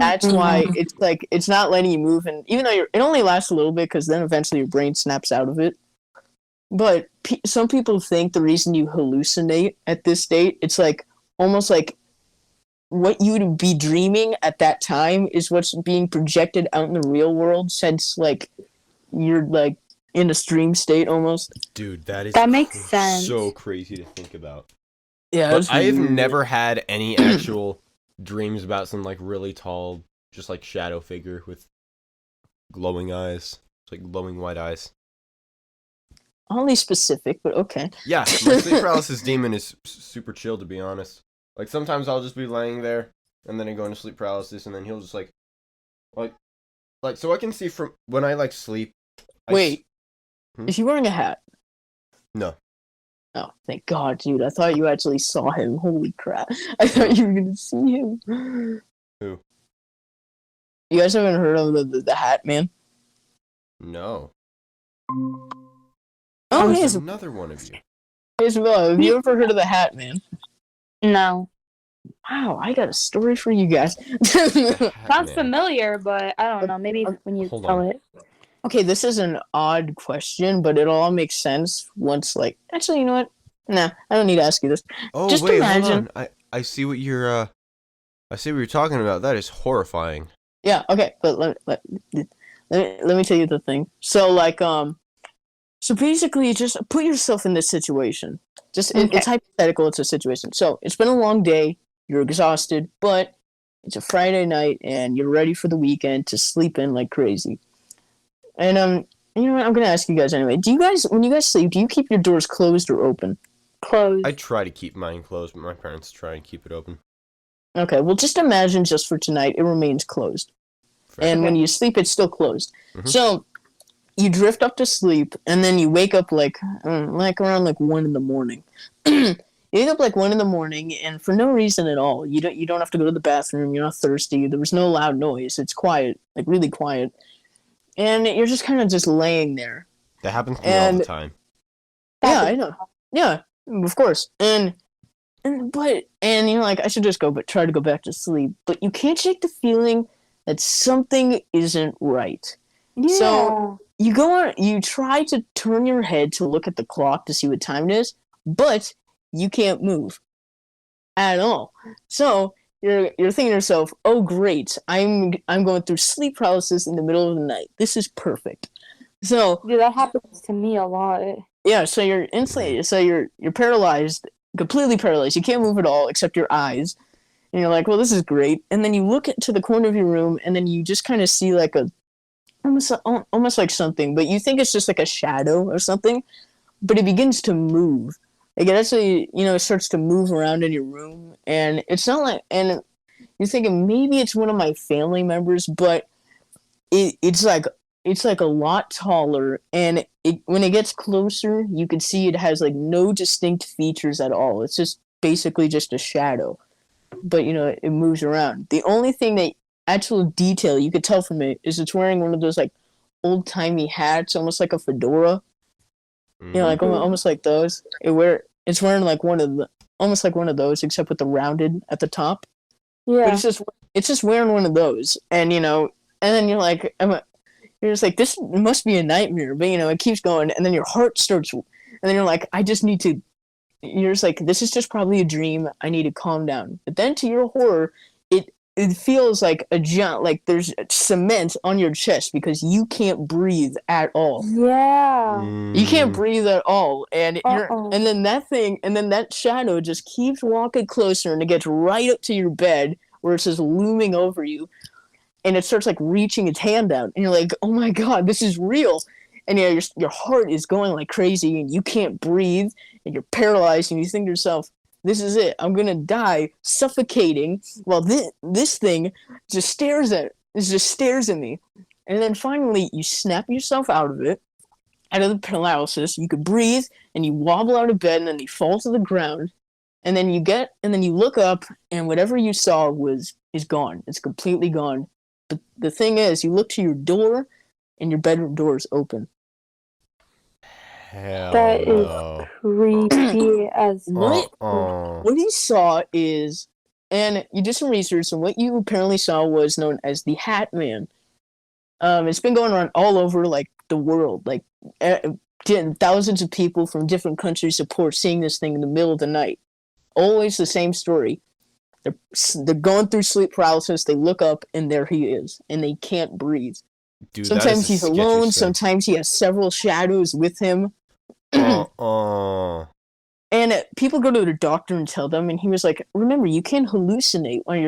Speaker 4: that's why it's like it's not letting you move. And even though it only lasts a little bit, because then eventually your brain snaps out of it. But some people think the reason you hallucinate at this state, it's like almost like what you would be dreaming at that time is what's being projected out in the real world, since like you're like in a stream state almost.
Speaker 2: Dude,
Speaker 3: That makes sense.
Speaker 2: so crazy to think about.
Speaker 4: Yeah,
Speaker 2: But
Speaker 4: that's
Speaker 2: I've
Speaker 4: weird.
Speaker 2: never had any actual dreams about some like really tall, just like shadow figure with glowing eyes, like glowing white eyes.
Speaker 4: Oddly specific, but okay.
Speaker 2: Yeah, my sleep paralysis demon is super chill, to be honest. Like sometimes I'll just be laying there and then I go into sleep paralysis, and then he'll just like so I can see from when I like sleep.
Speaker 4: Wait,
Speaker 2: Hmm?
Speaker 4: is he wearing a hat?
Speaker 2: No.
Speaker 4: Oh, thank God, dude! I thought you actually saw him. Holy crap! I thought you were gonna see him.
Speaker 2: Who?
Speaker 4: You guys haven't heard of the Hat Man?
Speaker 2: No.
Speaker 4: Oh,
Speaker 2: There's
Speaker 4: here's
Speaker 2: another one of you.
Speaker 4: Isabella. Have you ever heard of the Hat Man?
Speaker 3: No.
Speaker 4: Wow, I got a story for you guys.
Speaker 2: The Hat
Speaker 3: Sounds
Speaker 2: Man.
Speaker 3: familiar, but I don't know. Maybe when you
Speaker 2: Hold
Speaker 3: tell
Speaker 2: on.
Speaker 3: it.
Speaker 4: Okay, this is an odd question, but it'll all make sense once, like... Actually, you know what? Nah, I don't need to ask you this.
Speaker 2: Oh
Speaker 4: Just
Speaker 2: wait,
Speaker 4: imagine...
Speaker 2: hold on. I see what you're talking about. That is horrifying.
Speaker 4: Yeah, okay, but let me tell you the thing. So, like, so basically, just put yourself in this situation. Just, it's hypothetical, it's a situation. So, it's been a long day, you're exhausted, but it's a Friday night, and you're ready for the weekend to sleep in like crazy. And, you know what, I'm gonna ask you guys anyway. When you guys sleep, do you keep your doors closed or open?
Speaker 3: Closed.
Speaker 2: I try to keep mine closed, but my parents try and keep it open.
Speaker 4: Okay, well, just imagine just for tonight, it remains closed.
Speaker 2: Fair.
Speaker 4: And when you sleep, it's still closed.
Speaker 2: Mhm.
Speaker 4: So, you drift up to sleep, and then you wake up like around like 1 in the morning. You wake up like 1 in the morning, and for no reason at all. You don't have to go to the bathroom. You're not thirsty. There was no loud noise. It's quiet, like really quiet, and you're just kind of just laying there.
Speaker 2: That happens to me all the
Speaker 4: And-
Speaker 2: time.
Speaker 4: Yeah, I know. Yeah, of course. And you're like, I should just go, but try to go back to sleep. But you can't shake the feeling that something isn't right.
Speaker 3: Yeah.
Speaker 4: So you go on, you try to turn your head to look at the clock to see what time it is, but you can't move at all. So you're thinking to yourself, "Oh, great! I'm going through sleep paralysis in the middle of the night. This is perfect." So
Speaker 3: Dude, that happens to me a lot.
Speaker 4: yeah, so you're instantly, so you're paralyzed, completely paralyzed. You can't move at all except your eyes. And you're like, "Well, this is great." And then you look to the corner of your room, and then you just kind of see like almost like something, but you think it's just like a shadow or something, but it begins to move. Like it actually, it starts to move around in your room, and it's not like, and you're thinking maybe it's one of my family members, but it's like a lot taller, and when it gets closer, you can see it has like no distinct features at all. It's just basically just a shadow, but it moves around. The only thing that actual detail you could tell from it is it's wearing one of those like old timey hats, almost like a fedora. Like almost like those. It's wearing like almost like one of those, except with the rounded at the top.
Speaker 3: Yeah.
Speaker 4: But it's just wearing one of those, and and then you're like, you're just like, this must be a nightmare, but it keeps going, and then your heart starts, and then you're like, I just need to. You're just like, this is just probably a dream. I need to calm down. But then, to your horror, it feels like like there's cement on your chest because you can't breathe at all.
Speaker 3: Yeah.
Speaker 4: You can't breathe at all, and
Speaker 3: Uh-oh.
Speaker 4: and then that shadow just keeps walking closer, and it gets right up to your bed where it's just looming over you, and it starts like reaching its hand out, and you're like, oh my God, this is real. And your heart is going like crazy, and you can't breathe, and you're paralyzed, and you think to yourself, this is it. I'm gonna die suffocating while this thing just stares at me. And then finally you snap yourself out of it, out of the paralysis. You could breathe, and you wobble out of bed, and then you fall to the ground. And then you look up, and whatever you saw is gone. It's completely gone. But the thing is, you look to your door, and your bedroom door is open.
Speaker 2: Hell
Speaker 3: That is
Speaker 2: no.
Speaker 3: creepy as
Speaker 4: What?
Speaker 2: Uh-uh.
Speaker 4: What he saw is, and you did some research, and what you apparently saw was known as the Hat Man. It's been going around all over like the world, like thousands of people from different countries report seeing this thing in the middle of the night. Always the same story. They're going through sleep paralysis. They look up, and there he is, and they can't breathe.
Speaker 2: Dude,
Speaker 4: Sometimes
Speaker 2: that is a
Speaker 4: he's
Speaker 2: sketchy
Speaker 4: alone.
Speaker 2: thing.
Speaker 4: Sometimes he has several shadows with him.
Speaker 2: Uh-uh.
Speaker 4: And people go to their doctor and tell them, and he was like, "Remember, you can't hallucinate when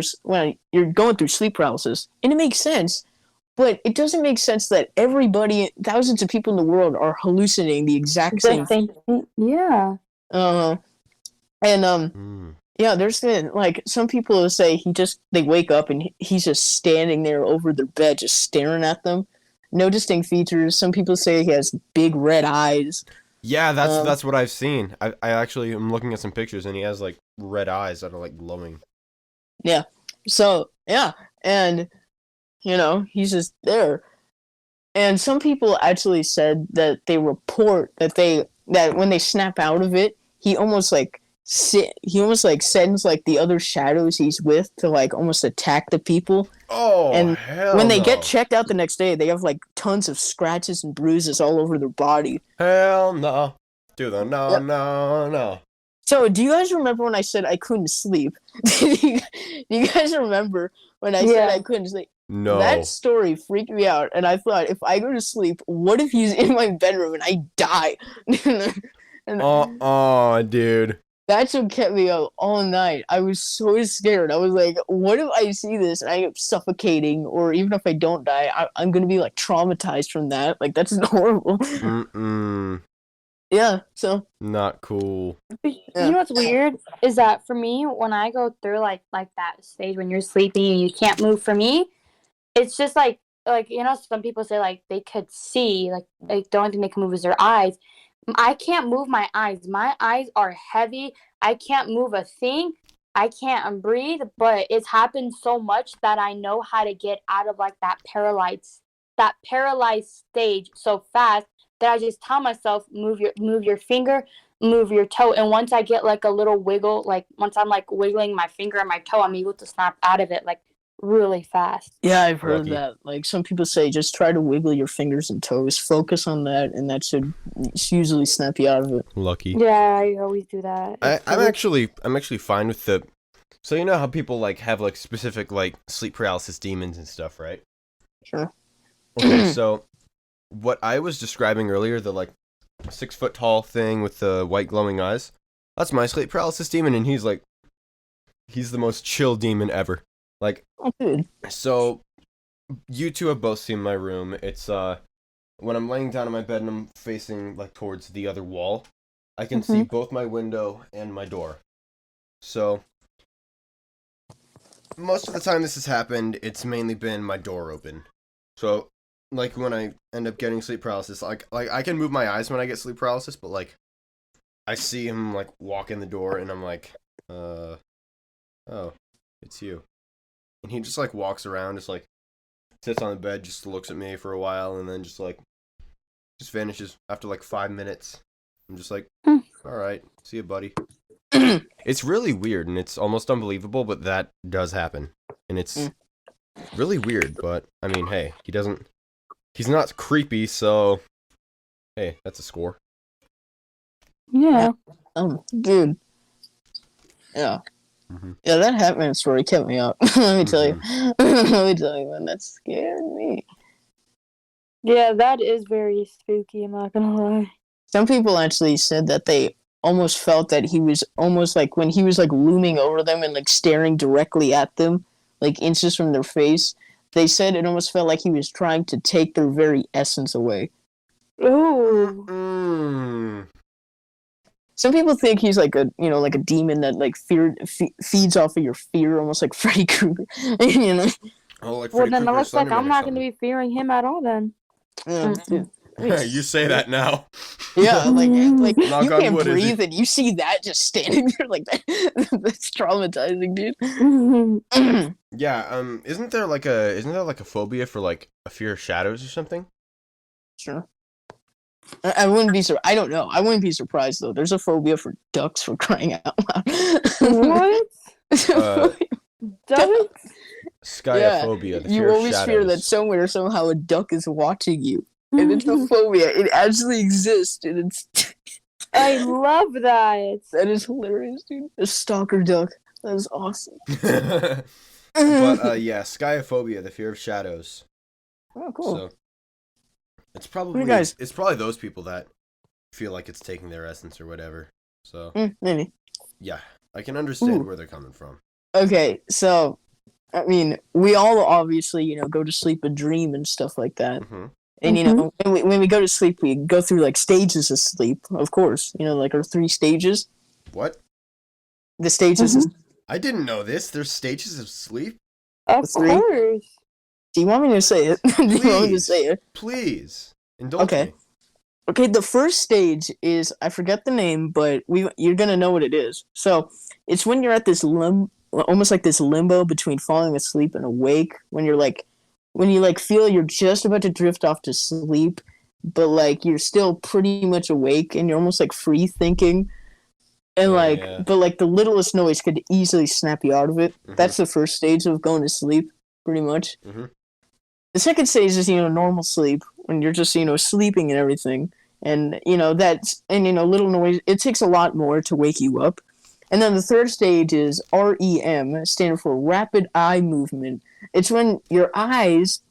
Speaker 4: you're going through sleep paralysis." And it makes sense, but it doesn't make sense that everybody, thousands of people in the world, are hallucinating the exact
Speaker 3: the
Speaker 4: same.
Speaker 3: same thing. Yeah.
Speaker 2: Mm.
Speaker 4: Yeah, there's been like some people will say they wake up and he's just standing there over their bed, just staring at them. No distinct features. Some people say he has big red eyes.
Speaker 2: Yeah, that's what I've seen. I actually am looking at some pictures, and he has like red eyes that are like glowing.
Speaker 4: Yeah. So yeah, and he's just there. And some people actually said that they report that when they snap out of it, he almost like sends like the other shadows he's with to like almost attack the people.
Speaker 2: Oh,
Speaker 4: And
Speaker 2: hell
Speaker 4: when they
Speaker 2: no.
Speaker 4: get checked out the next day, they have like tons of scratches and bruises all over their body.
Speaker 2: Hell no. Dude, no,
Speaker 4: Yep.
Speaker 2: no.
Speaker 4: So, do you guys remember when I said I couldn't sleep? do you guys remember when I said I couldn't sleep?
Speaker 2: No.
Speaker 4: That story freaked me out, and I thought, if I go to sleep, what if he's in my bedroom and I die?
Speaker 2: Dude.
Speaker 4: That's what kept me up all night. I was so scared. I was like, what if I see this and I end up suffocating, or even if I don't die, I'm gonna be like traumatized from that. Like, that's horrible.
Speaker 2: Mm-mm.
Speaker 4: Yeah, so
Speaker 2: Not cool.
Speaker 3: You
Speaker 4: Yeah.
Speaker 3: know what's weird is that for me, when I go through like that stage when you're sleeping and you can't move, for me, it's just like some people say like they could see, like the only thing they can move is their eyes. I can't move my eyes. My eyes are heavy. I can't move a thing. I can't breathe. But it's happened so much that I know how to get out of like that paralyzed stage so fast that I just tell myself, move your finger, move your toe. And once I get like a little wiggle, like once I'm like wiggling my finger and my toe, I'm able to snap out of it like really fast.
Speaker 4: Yeah, I've heard
Speaker 2: Lucky.
Speaker 4: that. Like, some people say just try to wiggle your fingers and toes, focus on that, and that should usually snap you out of it.
Speaker 2: Lucky.
Speaker 3: Yeah, I always do that.
Speaker 2: I'm actually fine with the. So you know how people like have like specific like sleep paralysis demons and stuff, right?
Speaker 4: Sure.
Speaker 2: Okay, so what I was describing earlier, the like 6 foot tall thing with the white glowing eyes, that's my sleep paralysis demon, and he's the most chill demon ever. Like,
Speaker 4: Oh, dude.
Speaker 2: so you two have both seen my room. It's when I'm laying down in my bed and I'm facing like towards the other wall, I can see both my window and my door. So most of the time this has happened, it's mainly been my door open. So like when I end up getting sleep paralysis, like I can move my eyes when I get sleep paralysis, but like I see him like walk in the door and I'm like, oh, it's you. And he just like walks around, just like sits on the bed, just looks at me for a while, and then just vanishes after like 5 minutes. I'm just like, all right, see you, buddy. It's really weird, and it's almost unbelievable, but that does happen, and it's really weird. But I mean, hey, he's not creepy, so hey, that's a score.
Speaker 3: Yeah.
Speaker 4: Dude. Yeah.
Speaker 2: Mhm.
Speaker 4: Yeah, that Hatman story kept me up. Let me tell you. Let me tell you, man, that scared me.
Speaker 3: Yeah, that is very spooky, I'm not gonna lie.
Speaker 4: Some people actually said that they almost felt that he was almost like when he was like looming over them and like staring directly at them, like inches from their face. They said it almost felt like he was trying to take their very essence away.
Speaker 3: Ooh.
Speaker 2: Mm.
Speaker 4: Some people think he's like a like a demon that like feeds off of your fear, almost like Freddy Krueger.
Speaker 2: Oh, like
Speaker 3: Well,
Speaker 2: Freddy
Speaker 3: then it
Speaker 2: Krueger
Speaker 3: looks like
Speaker 2: Slenderman
Speaker 3: I'm
Speaker 2: or
Speaker 3: not gonna
Speaker 2: something.
Speaker 3: be fearing him at all then.
Speaker 4: Yeah, dude.
Speaker 2: You say that now.
Speaker 4: Yeah, like
Speaker 2: Knock
Speaker 4: you
Speaker 2: on
Speaker 4: can't
Speaker 2: wood, Izzy.
Speaker 4: breathe and you see that just standing there like that. That's traumatizing, dude.
Speaker 2: Yeah, isn't there like a phobia for like a fear of shadows or something?
Speaker 4: Sure. I wouldn't be I don't know. I wouldn't be surprised though. There's a phobia for ducks, for crying out loud.
Speaker 3: What?
Speaker 2: Uh,
Speaker 3: Ducks?
Speaker 2: Skyophobia, the
Speaker 4: You
Speaker 2: fear of
Speaker 4: always fear that
Speaker 2: shadows.
Speaker 4: somewhere somehow a duck is watching you, and it's a phobia. It actually exists, and it's
Speaker 3: I love that.
Speaker 4: that is hilarious, dude. A stalker duck. That is awesome.
Speaker 2: But yeah, skyophobia, the fear of shadows.
Speaker 4: Oh, cool.
Speaker 2: So it's probably
Speaker 4: You guys-
Speaker 2: it's probably those people that feel like it's taking their essence or whatever. So
Speaker 4: Maybe.
Speaker 2: yeah, I can understand
Speaker 4: Ooh.
Speaker 2: where they're coming from.
Speaker 4: Okay, so I mean, we all obviously, go to sleep and dream and stuff like that.
Speaker 2: Hmm.
Speaker 4: And when we go to sleep, we go through like stages of sleep, of course. Like our 3 stages.
Speaker 2: What?
Speaker 4: The stages. Of,
Speaker 2: I didn't know this. There's stages of sleep.
Speaker 3: Of
Speaker 4: 3?
Speaker 3: course.
Speaker 4: Do you want me to say it? Do you want me to say it?
Speaker 2: Please indulge
Speaker 4: Okay.
Speaker 2: me.
Speaker 4: Okay, the first stage is, I forget the name, but you're gonna know what it is. So it's when you're at this almost like this limbo between falling asleep and awake. When you feel you're just about to drift off to sleep, but like you're still pretty much awake and you're almost like free thinking, and but like the littlest noise could easily snap you out of it.
Speaker 2: Mhm.
Speaker 4: That's the first stage of going to sleep, pretty much.
Speaker 2: Mhm.
Speaker 4: The second stage is normal sleep, when you're just sleeping and everything, and little noise. It takes a lot more to wake you up. And then the third stage is REM, standing for rapid eye movement. It's when your eyes,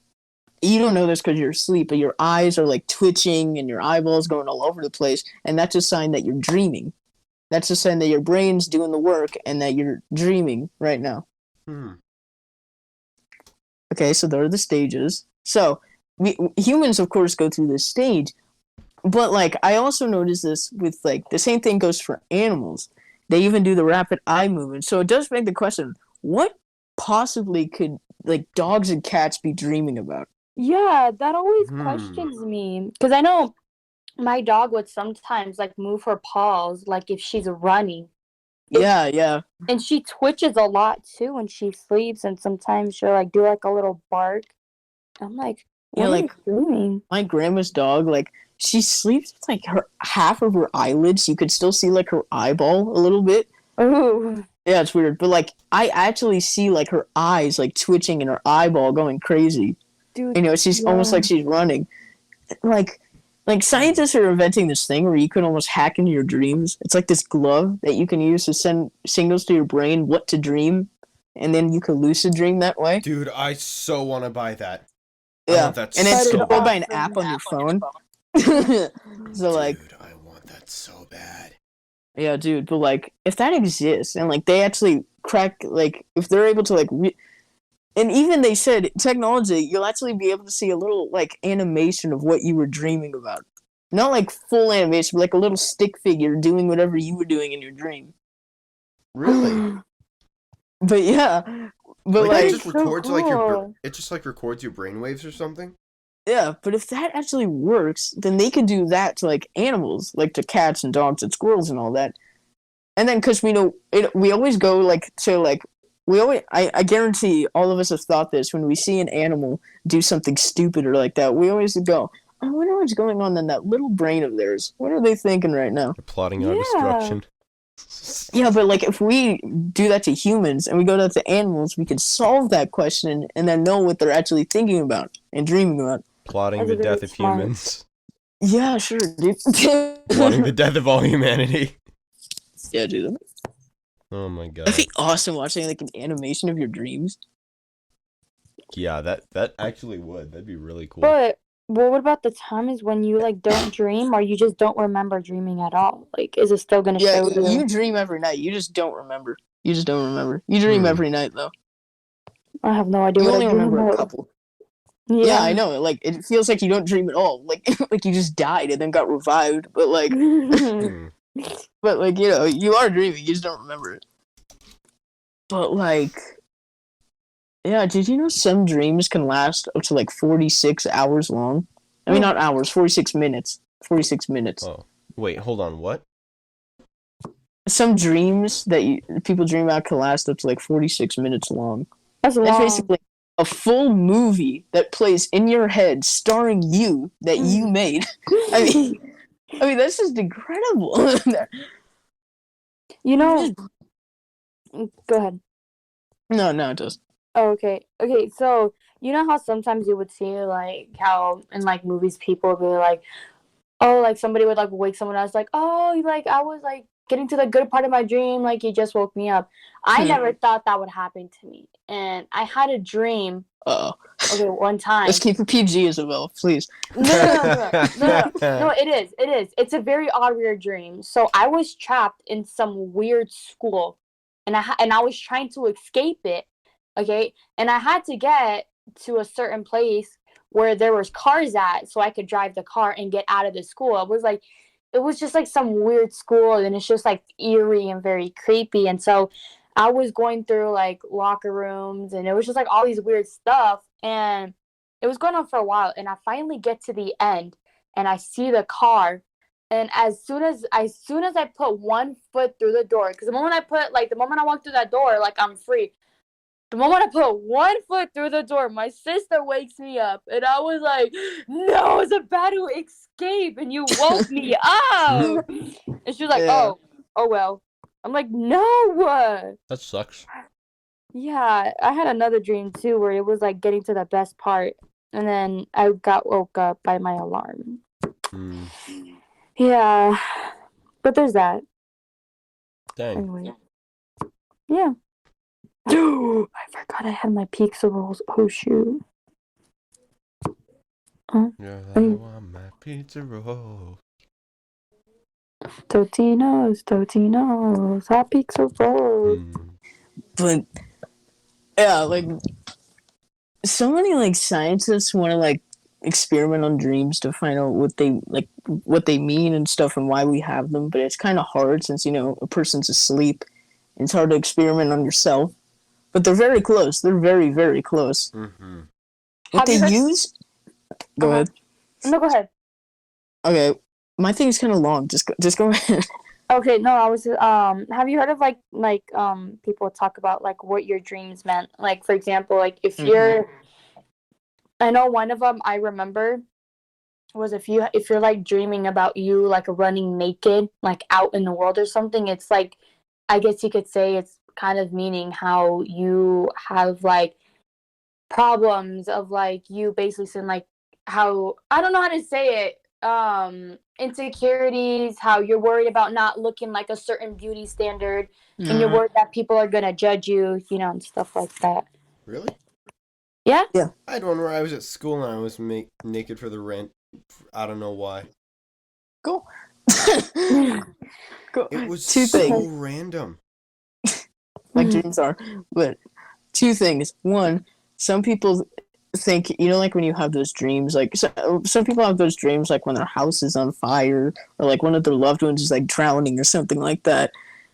Speaker 4: you don't know this because you're asleep, but your eyes are like twitching and your eyeballs going all over the place, and that's a sign that you're dreaming. That's a sign that your brain's doing the work and that you're dreaming right now. Okay, so there are the stages. So we humans, of course, go through this stage, but like I also noticed this with like the same thing goes for animals. They even do the rapid eye movement. So it does beg the question: what possibly could like dogs and cats be dreaming about?
Speaker 3: Yeah, that always
Speaker 2: Hmm.
Speaker 3: questions me. Because I know my dog would sometimes like move her paws like if she's running.
Speaker 4: Yeah.
Speaker 3: And she twitches a lot too when she sleeps, and sometimes she'll like do like a little bark. I'm like, what are you doing?
Speaker 4: My grandma's dog, like she sleeps with like her half of her eyelids. You could still see like her eyeball a little bit.
Speaker 3: Ooh.
Speaker 4: Yeah, it's weird, but like I actually see like her eyes like twitching and her eyeball going crazy.
Speaker 3: Dude,
Speaker 4: She's almost like she's running. Like scientists are inventing this thing where you can almost hack into your dreams. It's like this glove that you can use to send signals to your brain what to dream, and then you can lucid dream that way.
Speaker 2: Dude, I so want to buy that. I
Speaker 4: Yeah,
Speaker 2: want that
Speaker 4: and it's
Speaker 2: so
Speaker 4: controlled by
Speaker 2: bad.
Speaker 4: an app on your phone. So like,
Speaker 2: Dude, I want that so bad.
Speaker 4: yeah, dude, but like, if that exists and like they actually crack, like, if they're able to like, and even they said technology, you'll actually be able to see a little like animation of what you were dreaming about. Not like full animation, but like a little stick figure doing whatever you were doing in your dream.
Speaker 2: Really?
Speaker 4: But yeah, but
Speaker 2: Like,
Speaker 4: like,
Speaker 2: it just records like your
Speaker 3: cool.
Speaker 2: it just like records your brainwaves or something?
Speaker 4: yeah, but if that actually works, then they could do that to like animals, like to cats and dogs and squirrels and all that. And then, because we know it, we always go like to like I guarantee all of us have thought this when we see an animal do something stupid or like that. We always go, I wonder what's going on in that little brain of theirs. What are they thinking right now?
Speaker 2: They're plotting our
Speaker 3: Yeah.
Speaker 2: destruction.
Speaker 4: Yeah, but like if we do that to humans and we go to animals, we could solve that question and then know what they're actually thinking about and dreaming about.
Speaker 2: Plotting
Speaker 3: That's
Speaker 2: the
Speaker 3: really
Speaker 2: death of
Speaker 3: smart.
Speaker 2: humans.
Speaker 4: Yeah, sure, dude.
Speaker 2: Plotting the death of all humanity.
Speaker 4: Yeah, dude.
Speaker 2: Oh my god.
Speaker 4: That'd be awesome watching like an animation of your dreams.
Speaker 2: Yeah, that actually would. That'd be really cool.
Speaker 3: But what about the times when you like don't dream or you just don't remember dreaming at all? Like, is it still gonna
Speaker 4: Yeah,
Speaker 3: show you?
Speaker 4: you dream every night. You just don't remember. You just don't remember. You dream every night though.
Speaker 3: I have no idea
Speaker 4: You
Speaker 3: what
Speaker 4: only
Speaker 3: I dream
Speaker 4: remember a
Speaker 3: about.
Speaker 4: couple. Yeah, I know. Like it feels like you don't dream at all. Like like you just died and then got revived. But like,
Speaker 2: Hmm.
Speaker 4: but like you are dreaming. You just don't remember it. But like, yeah. Did you know some dreams can last up to like 46 hours long? I mean, not hours. 46 minutes. 46 minutes.
Speaker 2: Oh. Wait, hold on, what?
Speaker 4: Some dreams that people dream about can last up to like 46 minutes long.
Speaker 3: That's
Speaker 4: That's
Speaker 3: long.
Speaker 4: basically a full movie that plays in your head, starring you that you made. I mean that's just incredible.
Speaker 3: You know, go ahead.
Speaker 4: No, just
Speaker 3: Oh, okay. So you know how sometimes you would see like how in like movies people would be like, oh, like somebody would like wake someone else like, oh, like I was like getting to the good part of my dream, like you just woke me up. I never thought that would happen to me, and I had a dream. Okay, one time.
Speaker 4: Let's keep it PG, Isabella, please.
Speaker 3: No. It is. It's a very odd, weird dream. So I was trapped in some weird school, and I was trying to escape it. Okay, and I had to get to a certain place where there was cars at, so I could drive the car and get out of the school. It was just like some weird school, and it's just like eerie and very creepy. And so I was going through like locker rooms, and it was just like all these weird stuff, and it was going on for a while. And I finally get to the end, and I see the car, and as soon as I put one foot through the door, because the moment I walk through that door, like I'm free. The moment I put one foot through the door, my sister wakes me up, and I was like, "No, I was about to escape, and you woke me up." And she was like,
Speaker 4: Yeah.
Speaker 3: "Oh well." I'm like, "No."
Speaker 2: That sucks.
Speaker 3: Yeah, I had another dream too, where it was like getting to the best part, and then I got woke up by my alarm.
Speaker 2: Mm.
Speaker 3: Yeah, but there's that.
Speaker 2: Dang.
Speaker 3: Anyway, yeah. I forgot I had my pizza rolls. Oh shoot.
Speaker 2: Yeah, I want my pizza roll.
Speaker 3: Totino's, hot pizza rolls.
Speaker 4: But yeah, like so many like scientists want to like experiment on dreams to find out what they mean and stuff and why we have them, but it's kind of hard since a person's asleep. And it's hard to experiment on yourself. But they're very close. They're very, very close.
Speaker 2: Mm-hmm.
Speaker 4: What they use? Go ahead.
Speaker 3: No, go ahead.
Speaker 4: Okay, my thing is kind of long. Just go ahead.
Speaker 3: Okay, no, I was have you heard of like people talk about like what your dreams meant? Like for example, like if you're I know one of them I remember was if you're like dreaming about you like running naked like out in the world or something, it's like I guess you could say it's kind of meaning how you have like problems of like you basically saying like how I don't know how to say it, insecurities, how you're worried about not looking like a certain beauty standard and you're worried that people are gonna judge you, and stuff like that.
Speaker 2: Really?
Speaker 3: Yeah.
Speaker 2: I had one where I was at school and I was naked for the rent. I don't know why.
Speaker 4: Go.
Speaker 2: It was
Speaker 4: Two
Speaker 2: so
Speaker 4: things.
Speaker 2: random.
Speaker 4: Like dreams are, but two things. One, some people think like when you have those dreams, like some people have those dreams like when their house is on fire or like one of their loved ones is like drowning or something like that.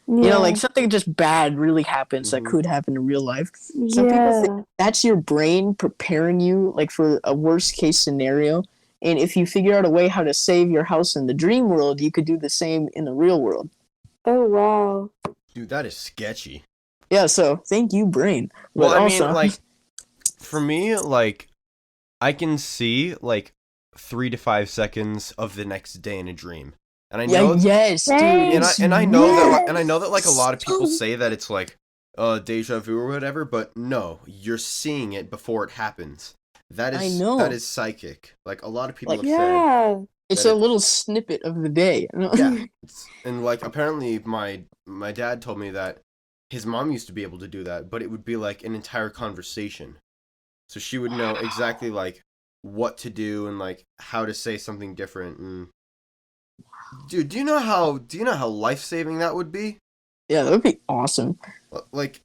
Speaker 4: Like something just bad really happens that could happen in real life. Some people think that's your brain preparing you like for a worst case scenario, and if you figure out a way how to save your house in the dream world, you could do the same in the real world.
Speaker 3: Oh wow.
Speaker 2: Dude, that is sketchy.
Speaker 4: Yeah, so thank you, brain.
Speaker 2: Well,
Speaker 4: But
Speaker 2: I
Speaker 4: also,
Speaker 2: mean, like, for me, like, I can see, like, 3 to 5 seconds of the next day in a dream. And I know...
Speaker 4: yes, dude.
Speaker 2: And I know that, like, a lot of people say that it's, like, deja vu or whatever, but no, you're seeing it before it happens. That is psychic. Like, a lot of people have said...
Speaker 4: It's a little snippet of the day.
Speaker 2: Yeah. And, like, apparently my dad told me that his mom used to be able to do that, but it would be like an entire conversation. So she would know exactly like what to do and like how to say something different. And dude, do you know how life-saving that would be?
Speaker 4: Yeah, that would be awesome.
Speaker 2: Like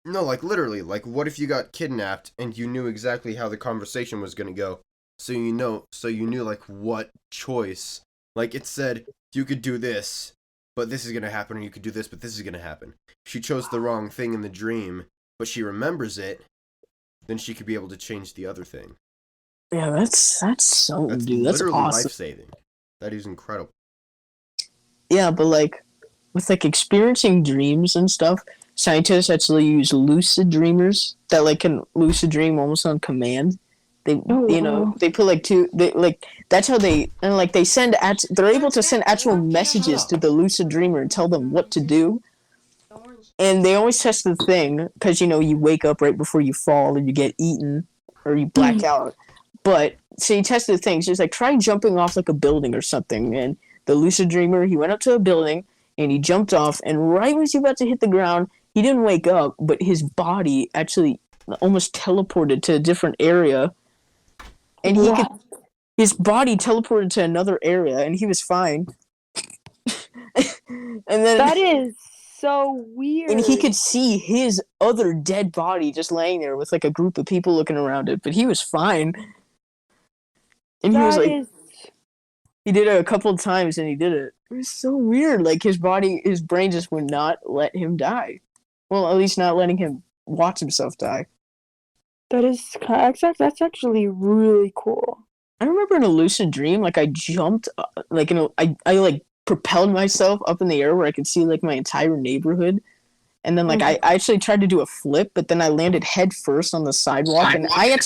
Speaker 2: no, like literally, like what if you got kidnapped and you knew exactly how the conversation was going to go? So you knew like what choice. Like it said you could do this, but this is going to happen, or you could do this, but this is going to happen. If she chose the wrong thing in the dream, but she remembers then she could be able to change the other thing.
Speaker 4: Yeah, that's so,
Speaker 2: That's
Speaker 4: dude, that's
Speaker 2: literally
Speaker 4: awesome.
Speaker 2: life-saving. That is incredible.
Speaker 4: Yeah, but like, with like experiencing dreams and stuff, scientists actually use lucid dreamers that like can lucid dream almost on command. They
Speaker 3: wow.
Speaker 4: they put like that's how they and like they send they're able to send actual messages to the lucid dreamer and tell them what to do. And they always test the thing because you wake up right before you fall or you get eaten or you black out. But so you test the things. Just like try jumping off like a building or something. And the lucid dreamer, he went up to a building and he jumped off. And right when he was about to hit the ground, he didn't wake up, but his body actually almost teleported to a different area. And his body teleported to another area, and he was fine. And then
Speaker 3: That is so weird.
Speaker 4: and he could see his other dead body just laying there with like a group of people looking around it, but he was fine. And he was like, he did it a couple of times, and he did it. It was so weird. Like his brain just would not let him die. Well, at least not letting him watch himself die.
Speaker 3: That's actually really cool.
Speaker 4: I remember in a lucid dream, like I jumped, like I like propelled myself up in the air where I could see like my entire neighborhood, and then like I actually tried to do a flip, but then I landed head first on the sidewalk, and I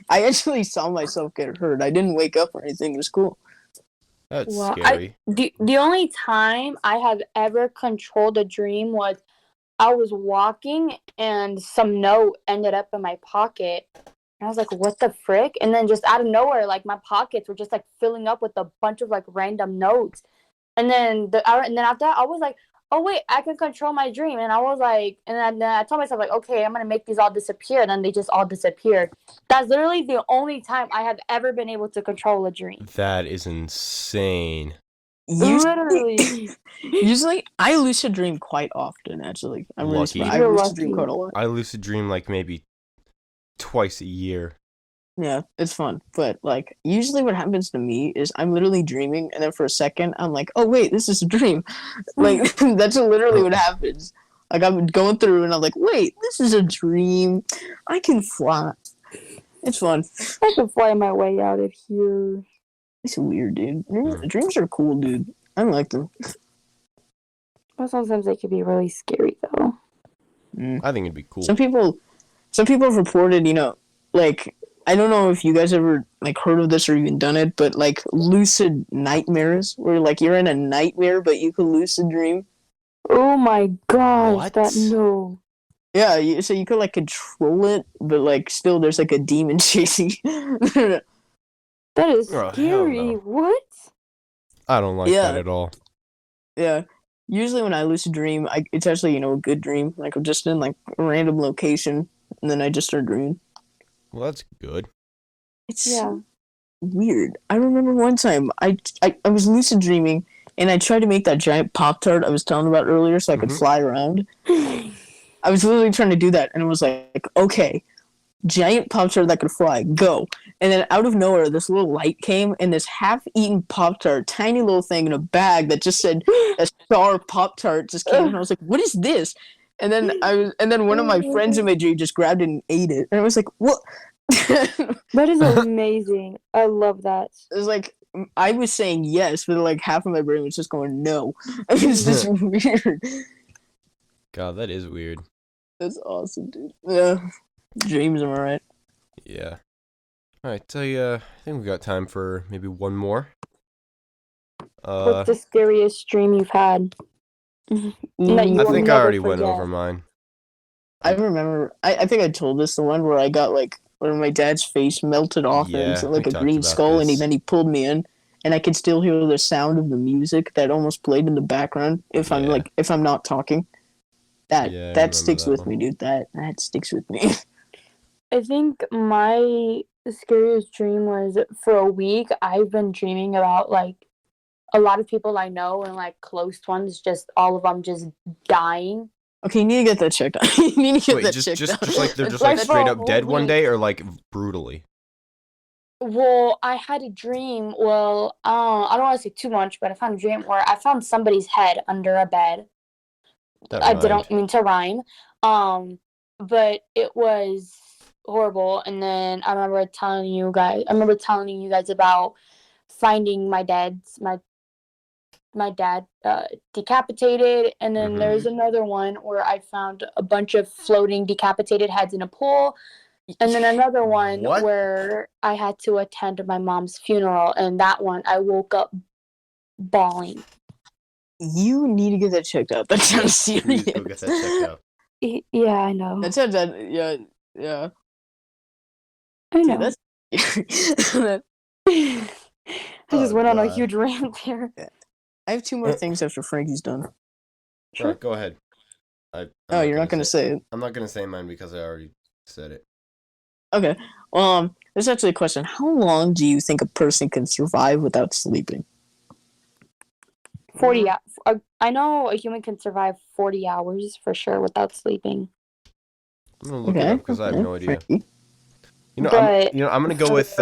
Speaker 4: actually saw myself get hurt. I didn't wake up or anything. It was cool.
Speaker 2: That's scary.
Speaker 3: The only time I have ever controlled a dream was I was walking and some note ended up in my pocket. And I was like, what the frick? And then just out of nowhere, like my pockets were just like filling up with a bunch of like random notes. And then after that, I was like, oh wait, I can control my dream. And I was like, and then I told myself like, okay, I'm gonna make these all disappear. And then they just all disappeared. That's literally the only time I have ever been able to control a dream.
Speaker 2: That is insane.
Speaker 3: Literally.
Speaker 4: Usually, I lucid dream quite often. Actually, I'm really
Speaker 2: Lucky.
Speaker 4: I lucid dream quite a lot.
Speaker 2: I lucid dream like maybe twice a year.
Speaker 4: Yeah, it's fun. But like, usually what happens to me is I'm literally dreaming, and then for a second, I'm like, oh wait, this is a dream. Like that's literally what happens. Like I'm going through, and I'm like, wait, this is a dream. I can fly. It's fun.
Speaker 3: I can fly my way out of here.
Speaker 4: It's weird, dude. Dreams are cool, dude. I like them.
Speaker 3: But sometimes they can be really scary, though.
Speaker 2: I think it'd be cool.
Speaker 4: Some people have reported, like, I don't know if you guys ever like heard of this or even done it, but like lucid nightmares, where like you're in a nightmare, but you could lucid dream.
Speaker 3: Oh my gosh,
Speaker 2: What?
Speaker 4: Yeah, so you could like control it, but like still there's like a demon chasing you.
Speaker 3: That is
Speaker 2: Oh, hell
Speaker 3: scary.
Speaker 2: no.
Speaker 3: What?
Speaker 2: I don't like that at all.
Speaker 4: Yeah. Usually when I lucid dream, it's actually, a good dream. Like I'm just in like a random location, and then I just start dreaming.
Speaker 2: Well, that's good.
Speaker 4: It's weird. I remember one time I was lucid dreaming, and I tried to make that giant Pop-Tart I was telling about earlier so I could fly around. I was literally trying to do that, and it was like, okay, giant Pop-Tart that could fly, go. And then out of nowhere, this little light came, and this half-eaten Pop-Tart, tiny little thing in a bag that just said a star Pop-Tart just came, and I was like, what is this? And then one of my friends in my dream just grabbed it and ate it, and I was like, what?
Speaker 3: That is amazing. I love that.
Speaker 4: It was like I was saying yes, but like half of my brain was just going no. It's just weird.
Speaker 2: God, that is weird.
Speaker 4: That's awesome, dude. Yeah, dreams am alright.
Speaker 2: Yeah. All right, I think we've got time for maybe one more.
Speaker 3: What's the scariest dream you've had?
Speaker 2: I think I already went over mine.
Speaker 4: I remember. I think I told this the one where I got like where my dad's face melted off into like a green skull, and then he pulled me in, and I could still hear the sound of the music that almost played in the background if I'm not talking. That sticks with me, dude. That sticks with me.
Speaker 3: I think my scariest dream was for a week. I've been dreaming about like a lot of people I know and like close ones, just all of them just dying.
Speaker 4: Okay, you need to get that checked out. You need to get that checked out.
Speaker 2: Just like they're just like straight up dead one day, or like brutally.
Speaker 3: Well, I had a dream. Well, I don't want to say too much, but I found a dream where I found somebody's head under a bed. I didn't mean to rhyme, but it was horrible. And then I remember telling you guys about finding my my dad decapitated, and then
Speaker 2: Mhm.
Speaker 3: there's another one where I found a bunch of floating decapitated heads in a pool, and then another one
Speaker 2: What?
Speaker 3: where I had to attend my mom's funeral, and that one I woke up bawling.
Speaker 4: You need to get that checked out. That sounds serious.
Speaker 2: Please go get that checked out.
Speaker 3: Yeah, I know.
Speaker 4: That sounds yeah.
Speaker 3: I
Speaker 4: Dude,
Speaker 3: know.
Speaker 4: that's
Speaker 3: I just
Speaker 2: Oh,
Speaker 3: went on a
Speaker 2: God.
Speaker 3: huge rant there.
Speaker 4: I have 2 more things after Frankie's done.
Speaker 3: Sure.
Speaker 2: Alright, go ahead.
Speaker 4: Oh, you're not gonna say it.
Speaker 2: I'm not gonna say mine because I already said it.
Speaker 4: Okay. There's actually a question. How long do you think a person can survive without sleeping?
Speaker 3: 40 hours. I know a human can survive 40 hours for sure without sleeping.
Speaker 2: I'm gonna look it up because I have no idea.
Speaker 4: Frankie.
Speaker 2: I'm gonna go with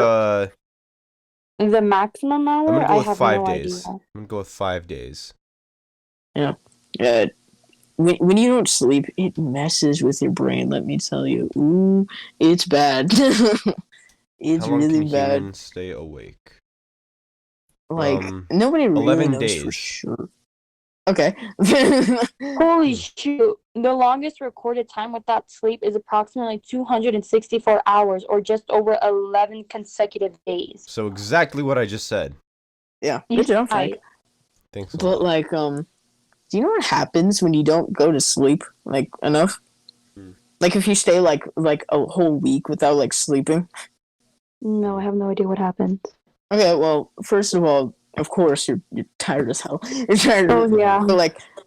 Speaker 3: The maximum hour,
Speaker 2: I'm gonna go
Speaker 3: I
Speaker 2: with
Speaker 3: have
Speaker 2: 5
Speaker 3: no
Speaker 2: days.
Speaker 3: idea.
Speaker 2: I'm gonna go with 5 days.
Speaker 4: Yeah. When you don't sleep, it messes with your brain. Let me tell you. Ooh, it's bad. It's
Speaker 2: How long
Speaker 4: really
Speaker 2: can
Speaker 4: bad.
Speaker 2: humans stay awake?
Speaker 4: Like nobody really
Speaker 2: 11
Speaker 4: knows for
Speaker 2: days.
Speaker 4: sure. Okay.
Speaker 3: Holy shoot. The longest recorded time without sleep is approximately 264 hours, or just over 11 consecutive days.
Speaker 2: So exactly what I just said.
Speaker 4: Yeah. Good job, Frank.
Speaker 2: Thanks a
Speaker 4: But
Speaker 2: lot.
Speaker 4: do you know what happens when you don't go to sleep like enough? Like if you stay like a whole week without like sleeping.
Speaker 3: No, I have no idea what happened.
Speaker 4: Okay, well, first of all, of course you're tired as hell. You're tired.
Speaker 3: Oh, yeah.
Speaker 4: But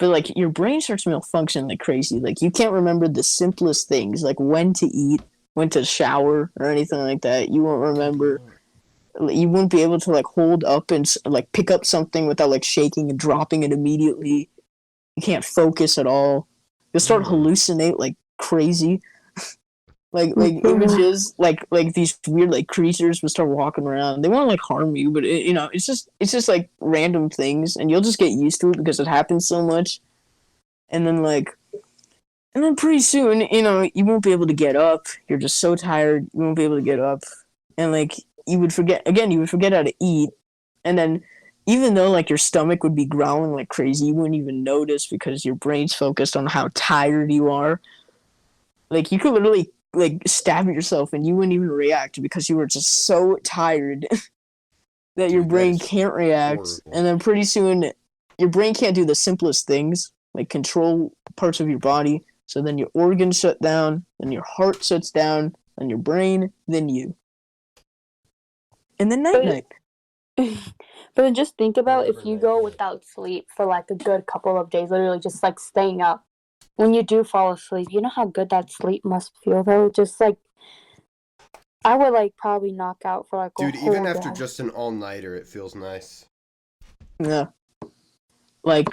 Speaker 4: like your brain starts to malfunction like crazy. Like you can't remember the simplest things, like when to eat, when to shower, or anything like that. You won't remember. You won't be able to like hold up and like pick up something without like shaking and dropping it immediately. You can't focus at all. You'll start hallucinate like crazy. like images, like these weird like creatures will start walking around. They won't like harm you, but it's just like random things, and you'll just get used to it because it happens so much. And then pretty soon, you won't be able to get up. You're just so tired, you won't be able to get up, and like you would forget how to eat, and then even though like your stomach would be growling like crazy, you wouldn't even notice because your brain's focused on how tired you are. Like you could literally like stab yourself and you wouldn't even react because you were just so tired that your brain can't react.
Speaker 2: horrible.
Speaker 4: And then pretty soon your brain can't do the simplest things, like control parts of your body. So then your organs shut down, then your heart shuts down, then your brain, then you. And then night.
Speaker 3: But then just think about if you go without sleep for like a good couple of days, literally just like staying up. When you do fall asleep, you know how good that sleep must feel though? Just like I would like probably knock out for like a
Speaker 2: Dude,
Speaker 3: whole
Speaker 2: even after
Speaker 3: day.
Speaker 2: just an all-nighter, it feels nice.
Speaker 4: Yeah. Like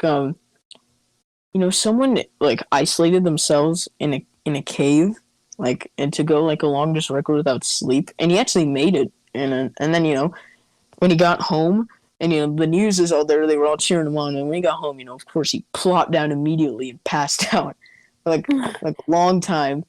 Speaker 4: someone like isolated themselves in a cave, like, and to go like a longest record without sleep, and he actually made it. And then when he got home, and the news is all there, they were all cheering him on. And when he got home, of course he plopped down immediately and passed out, like long time.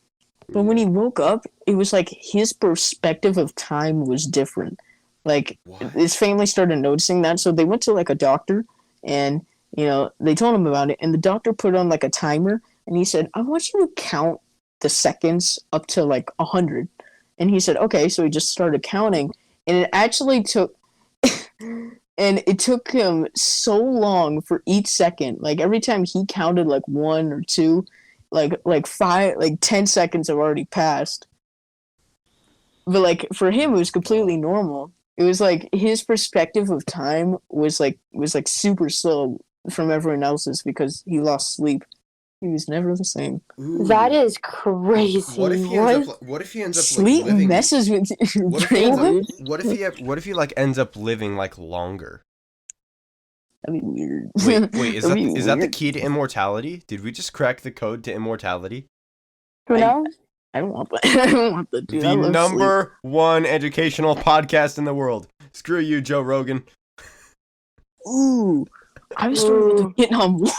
Speaker 4: But when he woke up, it was like his perspective of time was different. Like his family started noticing that, so they went to like a doctor, and they told him about it, and the doctor put on like a timer, and he said, "I want you to count the seconds up to like 100." And he said, "Okay." So he just started counting, and it actually took. And it took him so long for each second. Like every time he counted like 1 or 2, like 5, like 10 seconds have already passed. But like for him, it was completely normal. It was like his perspective of time was like super slow from everyone else's because he lost sleep. He was never the same.
Speaker 2: Ooh.
Speaker 3: That is crazy.
Speaker 2: What if he ends up
Speaker 4: sleep
Speaker 2: like living?
Speaker 4: messes with your
Speaker 2: What if he like ends up living like longer?
Speaker 4: That'd be weird.
Speaker 2: Wait, is that the key to immortality? Did we just crack the code to immortality?
Speaker 3: Who knows?
Speaker 4: I don't want that. I don't want that, dude.
Speaker 2: The number one educational podcast in the world. Screw you, Joe Rogan.
Speaker 4: Ooh, I was starting with the Vietnam War.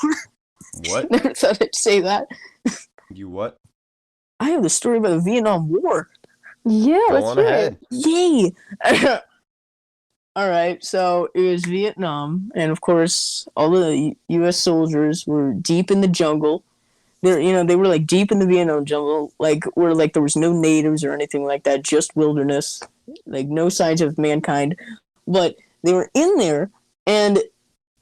Speaker 2: What?
Speaker 4: Never thought I'd say that.
Speaker 2: You what?
Speaker 4: I have the story about the Vietnam War.
Speaker 3: Yeah,
Speaker 2: Go on ahead.
Speaker 4: Yay! All right, so it was Vietnam, and of course, all the U.S. soldiers were deep in the jungle. They were like deep in the Vietnam jungle, like where like there was no natives or anything like that, just wilderness, like no signs of mankind. But they were in there, and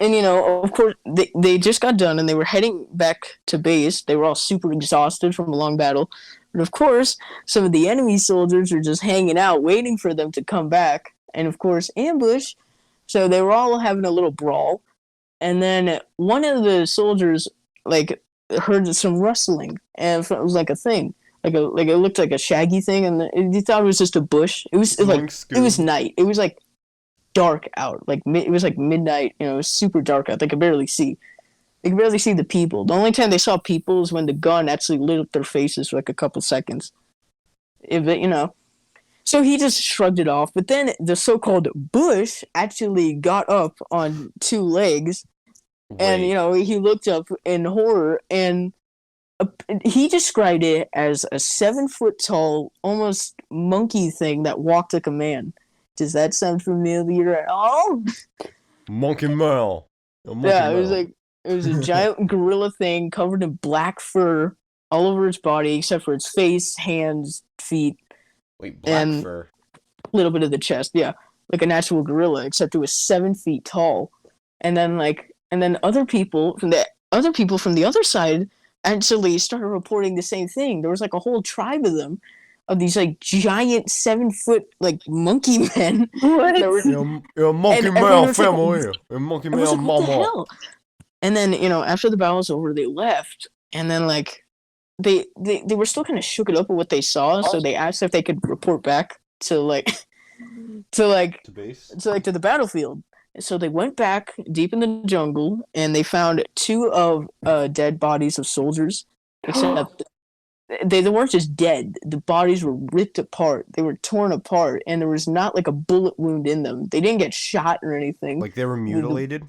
Speaker 4: of course, they just got done, and they were heading back to base. They were all super exhausted from a long battle, and of course, some of the enemy soldiers were just hanging out, waiting for them to come back, and of course, ambush. So they were all having a little brawl, and then one of the soldiers like heard some rustling, and it was like a thing, like it looked like a shaggy thing, and he thought it was just a bush. It was like it was night. It was like dark out, like it was like midnight. It was super dark out. They could barely see. They could barely see the people. The only time they saw people is when the gun actually lit up their faces for like a couple seconds. So he just shrugged it off. But then the so-called bush actually got up on two legs. And he looked up in horror, and he described it as a 7-foot tall, almost monkey thing that walked like a man. Does that sound familiar at all?
Speaker 2: Monkey man.
Speaker 4: Yeah, it was a giant gorilla thing covered in black fur all over its body, except for its face, hands, feet.
Speaker 2: Wait, black fur.
Speaker 4: A little bit of the chest, yeah, like an actual gorilla, except it was 7 feet tall. And then other people from the other side actually started reporting the same thing. There was like a whole tribe of them, of these like giant 7-foot like monkey men.
Speaker 3: What?
Speaker 2: You're a monkey man family. You're a monkey man
Speaker 4: like, what the
Speaker 2: mama.
Speaker 4: hell? And then after the battle was over, they left, and then like they were still kind of shook it up with what they saw, so they asked if they could report back to base, to the battlefield. So they went back deep in the jungle, and they found 2 of dead bodies of soldiers. Except they weren't just dead; the bodies were ripped apart. They were torn apart, and there was not like a bullet wound in them. They didn't get shot or anything.
Speaker 2: Like they were mutilated.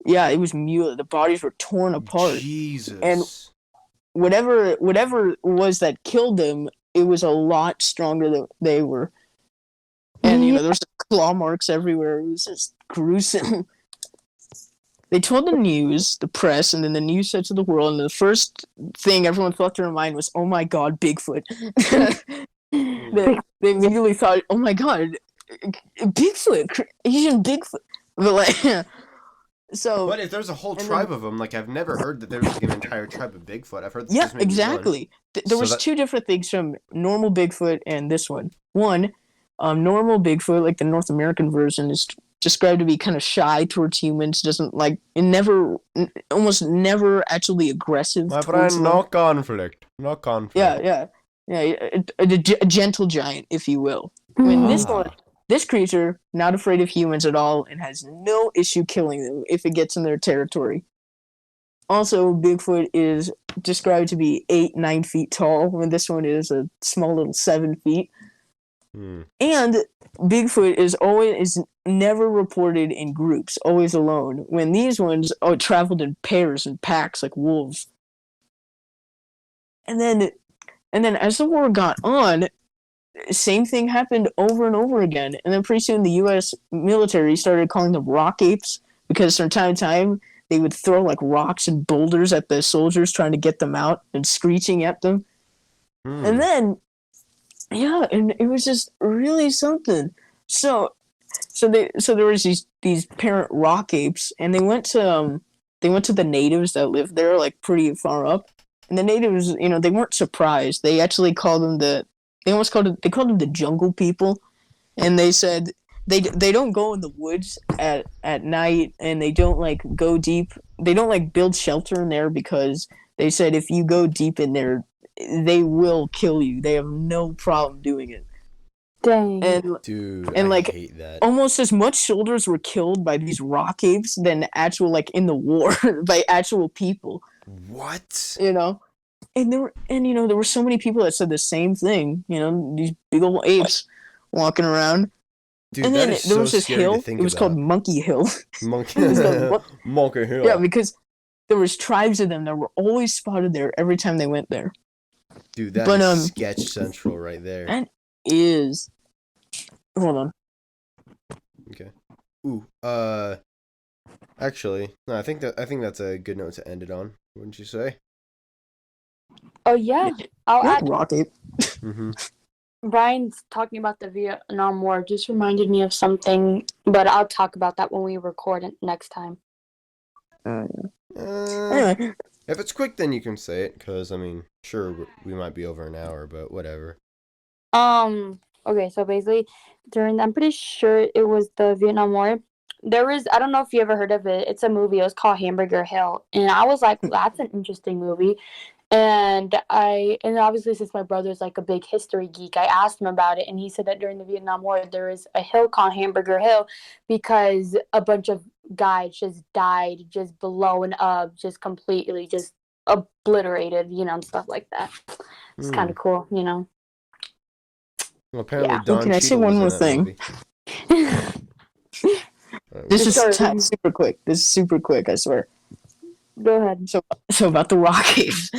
Speaker 4: Yeah, it was mutilated. The bodies were torn apart.
Speaker 2: Jesus.
Speaker 4: And whatever was that killed them, it was a lot stronger than they were. And there was claw marks everywhere. It was just gruesome. They told the press, and then the news said to the world, and the first thing everyone thought to their mind was, "Oh my God, Bigfoot!" they immediately thought, "Oh my God, Bigfoot, Asian Bigfoot!" But like,
Speaker 2: But if there's a whole tribe of them, like I've never heard that there's like an entire tribe of Bigfoot. I've heard this maybe
Speaker 4: exactly. There was 2 different things from normal Bigfoot and this one. One. Normal Bigfoot, like the North American version, is described to be kind of shy towards humans. Doesn't like almost never actually aggressive.
Speaker 2: My friend, no conflict.
Speaker 4: Yeah. A gentle giant, if you will. I mean, this creature not afraid of humans at all, and has no issue killing them if it gets in their territory. Also, Bigfoot is described to be 8-9 feet tall, when this one is a small little 7 feet. And Bigfoot is never reported in groups, always alone. When these ones traveled in pairs and packs like wolves. And then as the war got on, same thing happened over and over again. And then pretty soon the U.S. military started calling them rock apes, because from time to time they would throw like rocks and boulders at the soldiers, trying to get them out and screeching at them. And then and it was just really something. So there was these parent rock apes, and they went to the natives that lived there, like pretty far up. And the natives, they weren't surprised. They actually called them the jungle people, and they said they don't go in the woods at night, and they don't like go deep. They don't like build shelter in there, because they said if you go deep in there, they will kill you. They have no problem doing it.
Speaker 3: Dang.
Speaker 4: And I hate that. Almost as much soldiers were killed by these rock apes than actual, like, in the war by actual people.
Speaker 2: What?
Speaker 4: And there were so many people that said the same thing. These big old apes walking around.
Speaker 2: Dude,
Speaker 4: and then there was this hill. It was called Monkey Hill.
Speaker 2: Monkey Hill.
Speaker 4: Yeah, because there was tribes of them that were always spotted there every time they went there.
Speaker 2: Dude, that is sketch central right there.
Speaker 4: That is. Hold on.
Speaker 2: Okay. Ooh. Actually, no. I think that's a good note to end it on. Wouldn't you say?
Speaker 3: Oh yeah, I'll
Speaker 4: Yeah,
Speaker 3: add.
Speaker 4: rocket.
Speaker 2: Mm-hmm.
Speaker 3: Brian's talking about the Vietnam War just reminded me of something, but I'll talk about that when we record it next time.
Speaker 4: Anyway,
Speaker 2: If it's quick, then you can say it, because, I mean, sure, we might be over an hour, but whatever.
Speaker 3: Okay, so basically, I'm pretty sure it was the Vietnam War. I don't know if you ever heard of it. It's a movie. It was called Hamburger Hill, and I was like, that's an interesting movie. And obviously, since my brother's like a big history geek, I asked him about it, and he said that during the Vietnam War, there is a hill called Hamburger Hill because a bunch of guys just died, just blown up, just completely, just obliterated, and stuff like that. It's kind of cool,
Speaker 2: Well, apparently
Speaker 3: Yeah.
Speaker 2: Don
Speaker 4: can I say
Speaker 2: Cheadle
Speaker 4: one
Speaker 2: was in
Speaker 4: more
Speaker 2: that
Speaker 4: thing?
Speaker 2: movie.
Speaker 4: This is
Speaker 3: Sorry.
Speaker 4: super quick. This is super quick, I swear.
Speaker 3: Go ahead.
Speaker 4: So about the rock caves.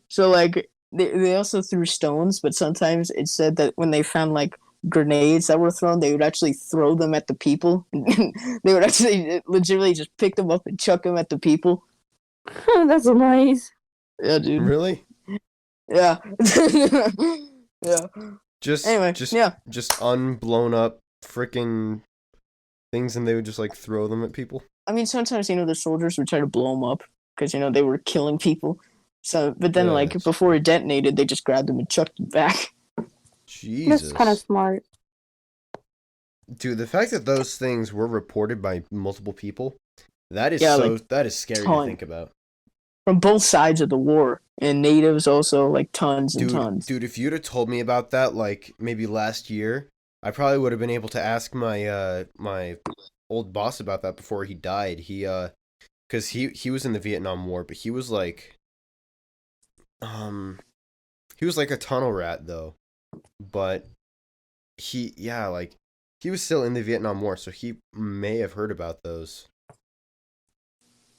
Speaker 4: So like they also threw stones, but sometimes it said that when they found like grenades that were thrown, they would actually throw them at the people. They would actually legitimately just pick them up and chuck them at the people.
Speaker 3: That's nice.
Speaker 4: Yeah, dude.
Speaker 2: Really?
Speaker 4: Yeah. Yeah.
Speaker 2: Just unblown up freaking things, and they would just like throw them at people.
Speaker 4: I mean, sometimes the soldiers would try to blow them up because they were killing people. So, but then
Speaker 2: Yeah, that's
Speaker 4: before it detonated, they just grabbed them and chucked them back.
Speaker 2: Jesus.
Speaker 3: That's kind of smart.
Speaker 2: Dude, the fact that those things were reported by multiple people, that is that is scary to think about.
Speaker 4: From both sides of the war, and natives also, like tons and tons.
Speaker 2: Dude, if you'd have told me about that, like maybe last year, I probably would have been able to ask my my old boss about that before he died. Because he was in the Vietnam War, but he was like a tunnel rat though, but he was still in the Vietnam War, so he may have heard about those.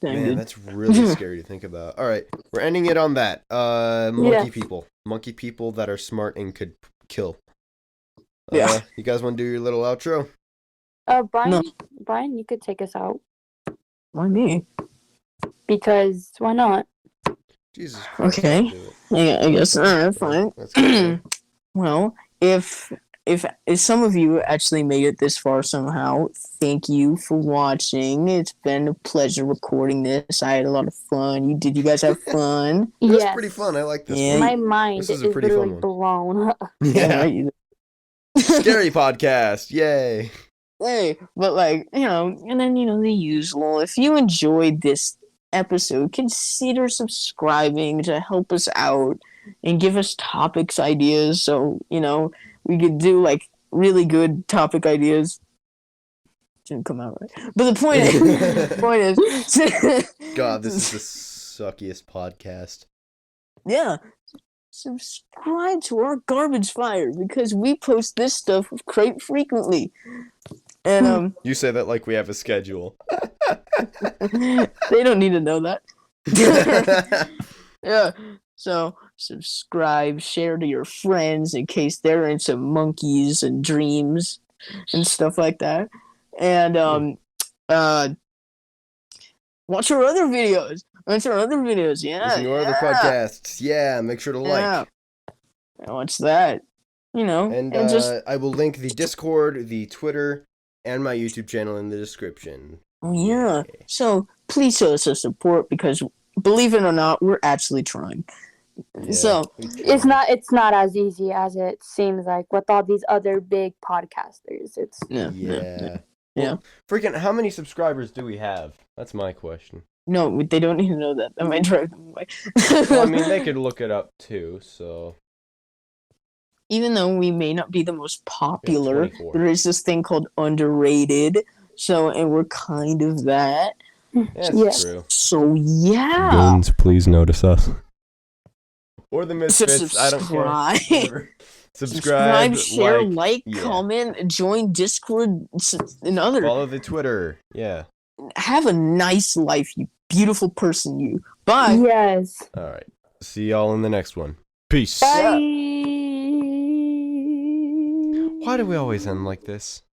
Speaker 2: Man, that's really scary to think about. All right, we're ending it on that. Monkey people that are smart and could kill.
Speaker 4: Yeah.
Speaker 2: You guys want to do your little outro?
Speaker 3: Brian, you could take us out.
Speaker 4: Why me?
Speaker 3: Because why not?
Speaker 2: Jesus Christ.
Speaker 4: Okay. Yeah, I guess. Fine.
Speaker 2: That's good.
Speaker 4: Well, if some of you actually made it this far somehow, thank you for watching. It's been a pleasure recording this. I had a lot of fun. Did you guys have fun?
Speaker 2: It was pretty fun. I like this one.
Speaker 3: My mind
Speaker 2: This is
Speaker 3: is
Speaker 2: a pretty
Speaker 3: literally
Speaker 2: fun one.
Speaker 3: blown.
Speaker 2: Yeah.
Speaker 4: Right?
Speaker 2: Scary podcast. Yay.
Speaker 4: Hey, but and then the usual. If you enjoyed this episode, consider subscribing to help us out and give us topics ideas. So we could do like really good topic ideas. Didn't come out right, but the point is,
Speaker 2: God, this is the suckiest podcast.
Speaker 4: Yeah, subscribe to our garbage fire because we post this stuff quite frequently. And
Speaker 2: You say that like we have a schedule.
Speaker 4: they don't need to know that. Yeah. So subscribe, share to your friends in case they're into monkeys and dreams and stuff like that. And watch our other videos. Yeah.
Speaker 2: Listen to our other podcasts. Yeah, make sure to like.
Speaker 4: Watch that.
Speaker 2: And I will link the Discord, the Twitter, and my YouTube channel in the description.
Speaker 4: Yeah. So please show us some support because believe it or not, we're actually trying.
Speaker 2: Yeah,
Speaker 4: so
Speaker 3: it's not as easy as it seems like with all these other big podcasters. It's
Speaker 2: yeah.
Speaker 4: Well,
Speaker 2: freaking, how many subscribers do we have? That's my question.
Speaker 4: No, they don't need to know that. That might drive them away.
Speaker 2: Well, I mean, they could look it up too. So
Speaker 4: even though we may not be the most popular,
Speaker 2: 24.
Speaker 4: there is this thing called underrated. So, and we're kind of that.
Speaker 2: That's true.
Speaker 4: So yeah.
Speaker 2: Guns, please notice us. Or the Misfits, I don't care. Subscribe,
Speaker 4: share, comment, join Discord, and other.
Speaker 2: Follow the Twitter. Yeah.
Speaker 4: Have a nice life, you beautiful person, you. Bye.
Speaker 3: Yes.
Speaker 2: All right. See y'all in the next one. Peace.
Speaker 3: Bye.
Speaker 2: Why do we always end like this?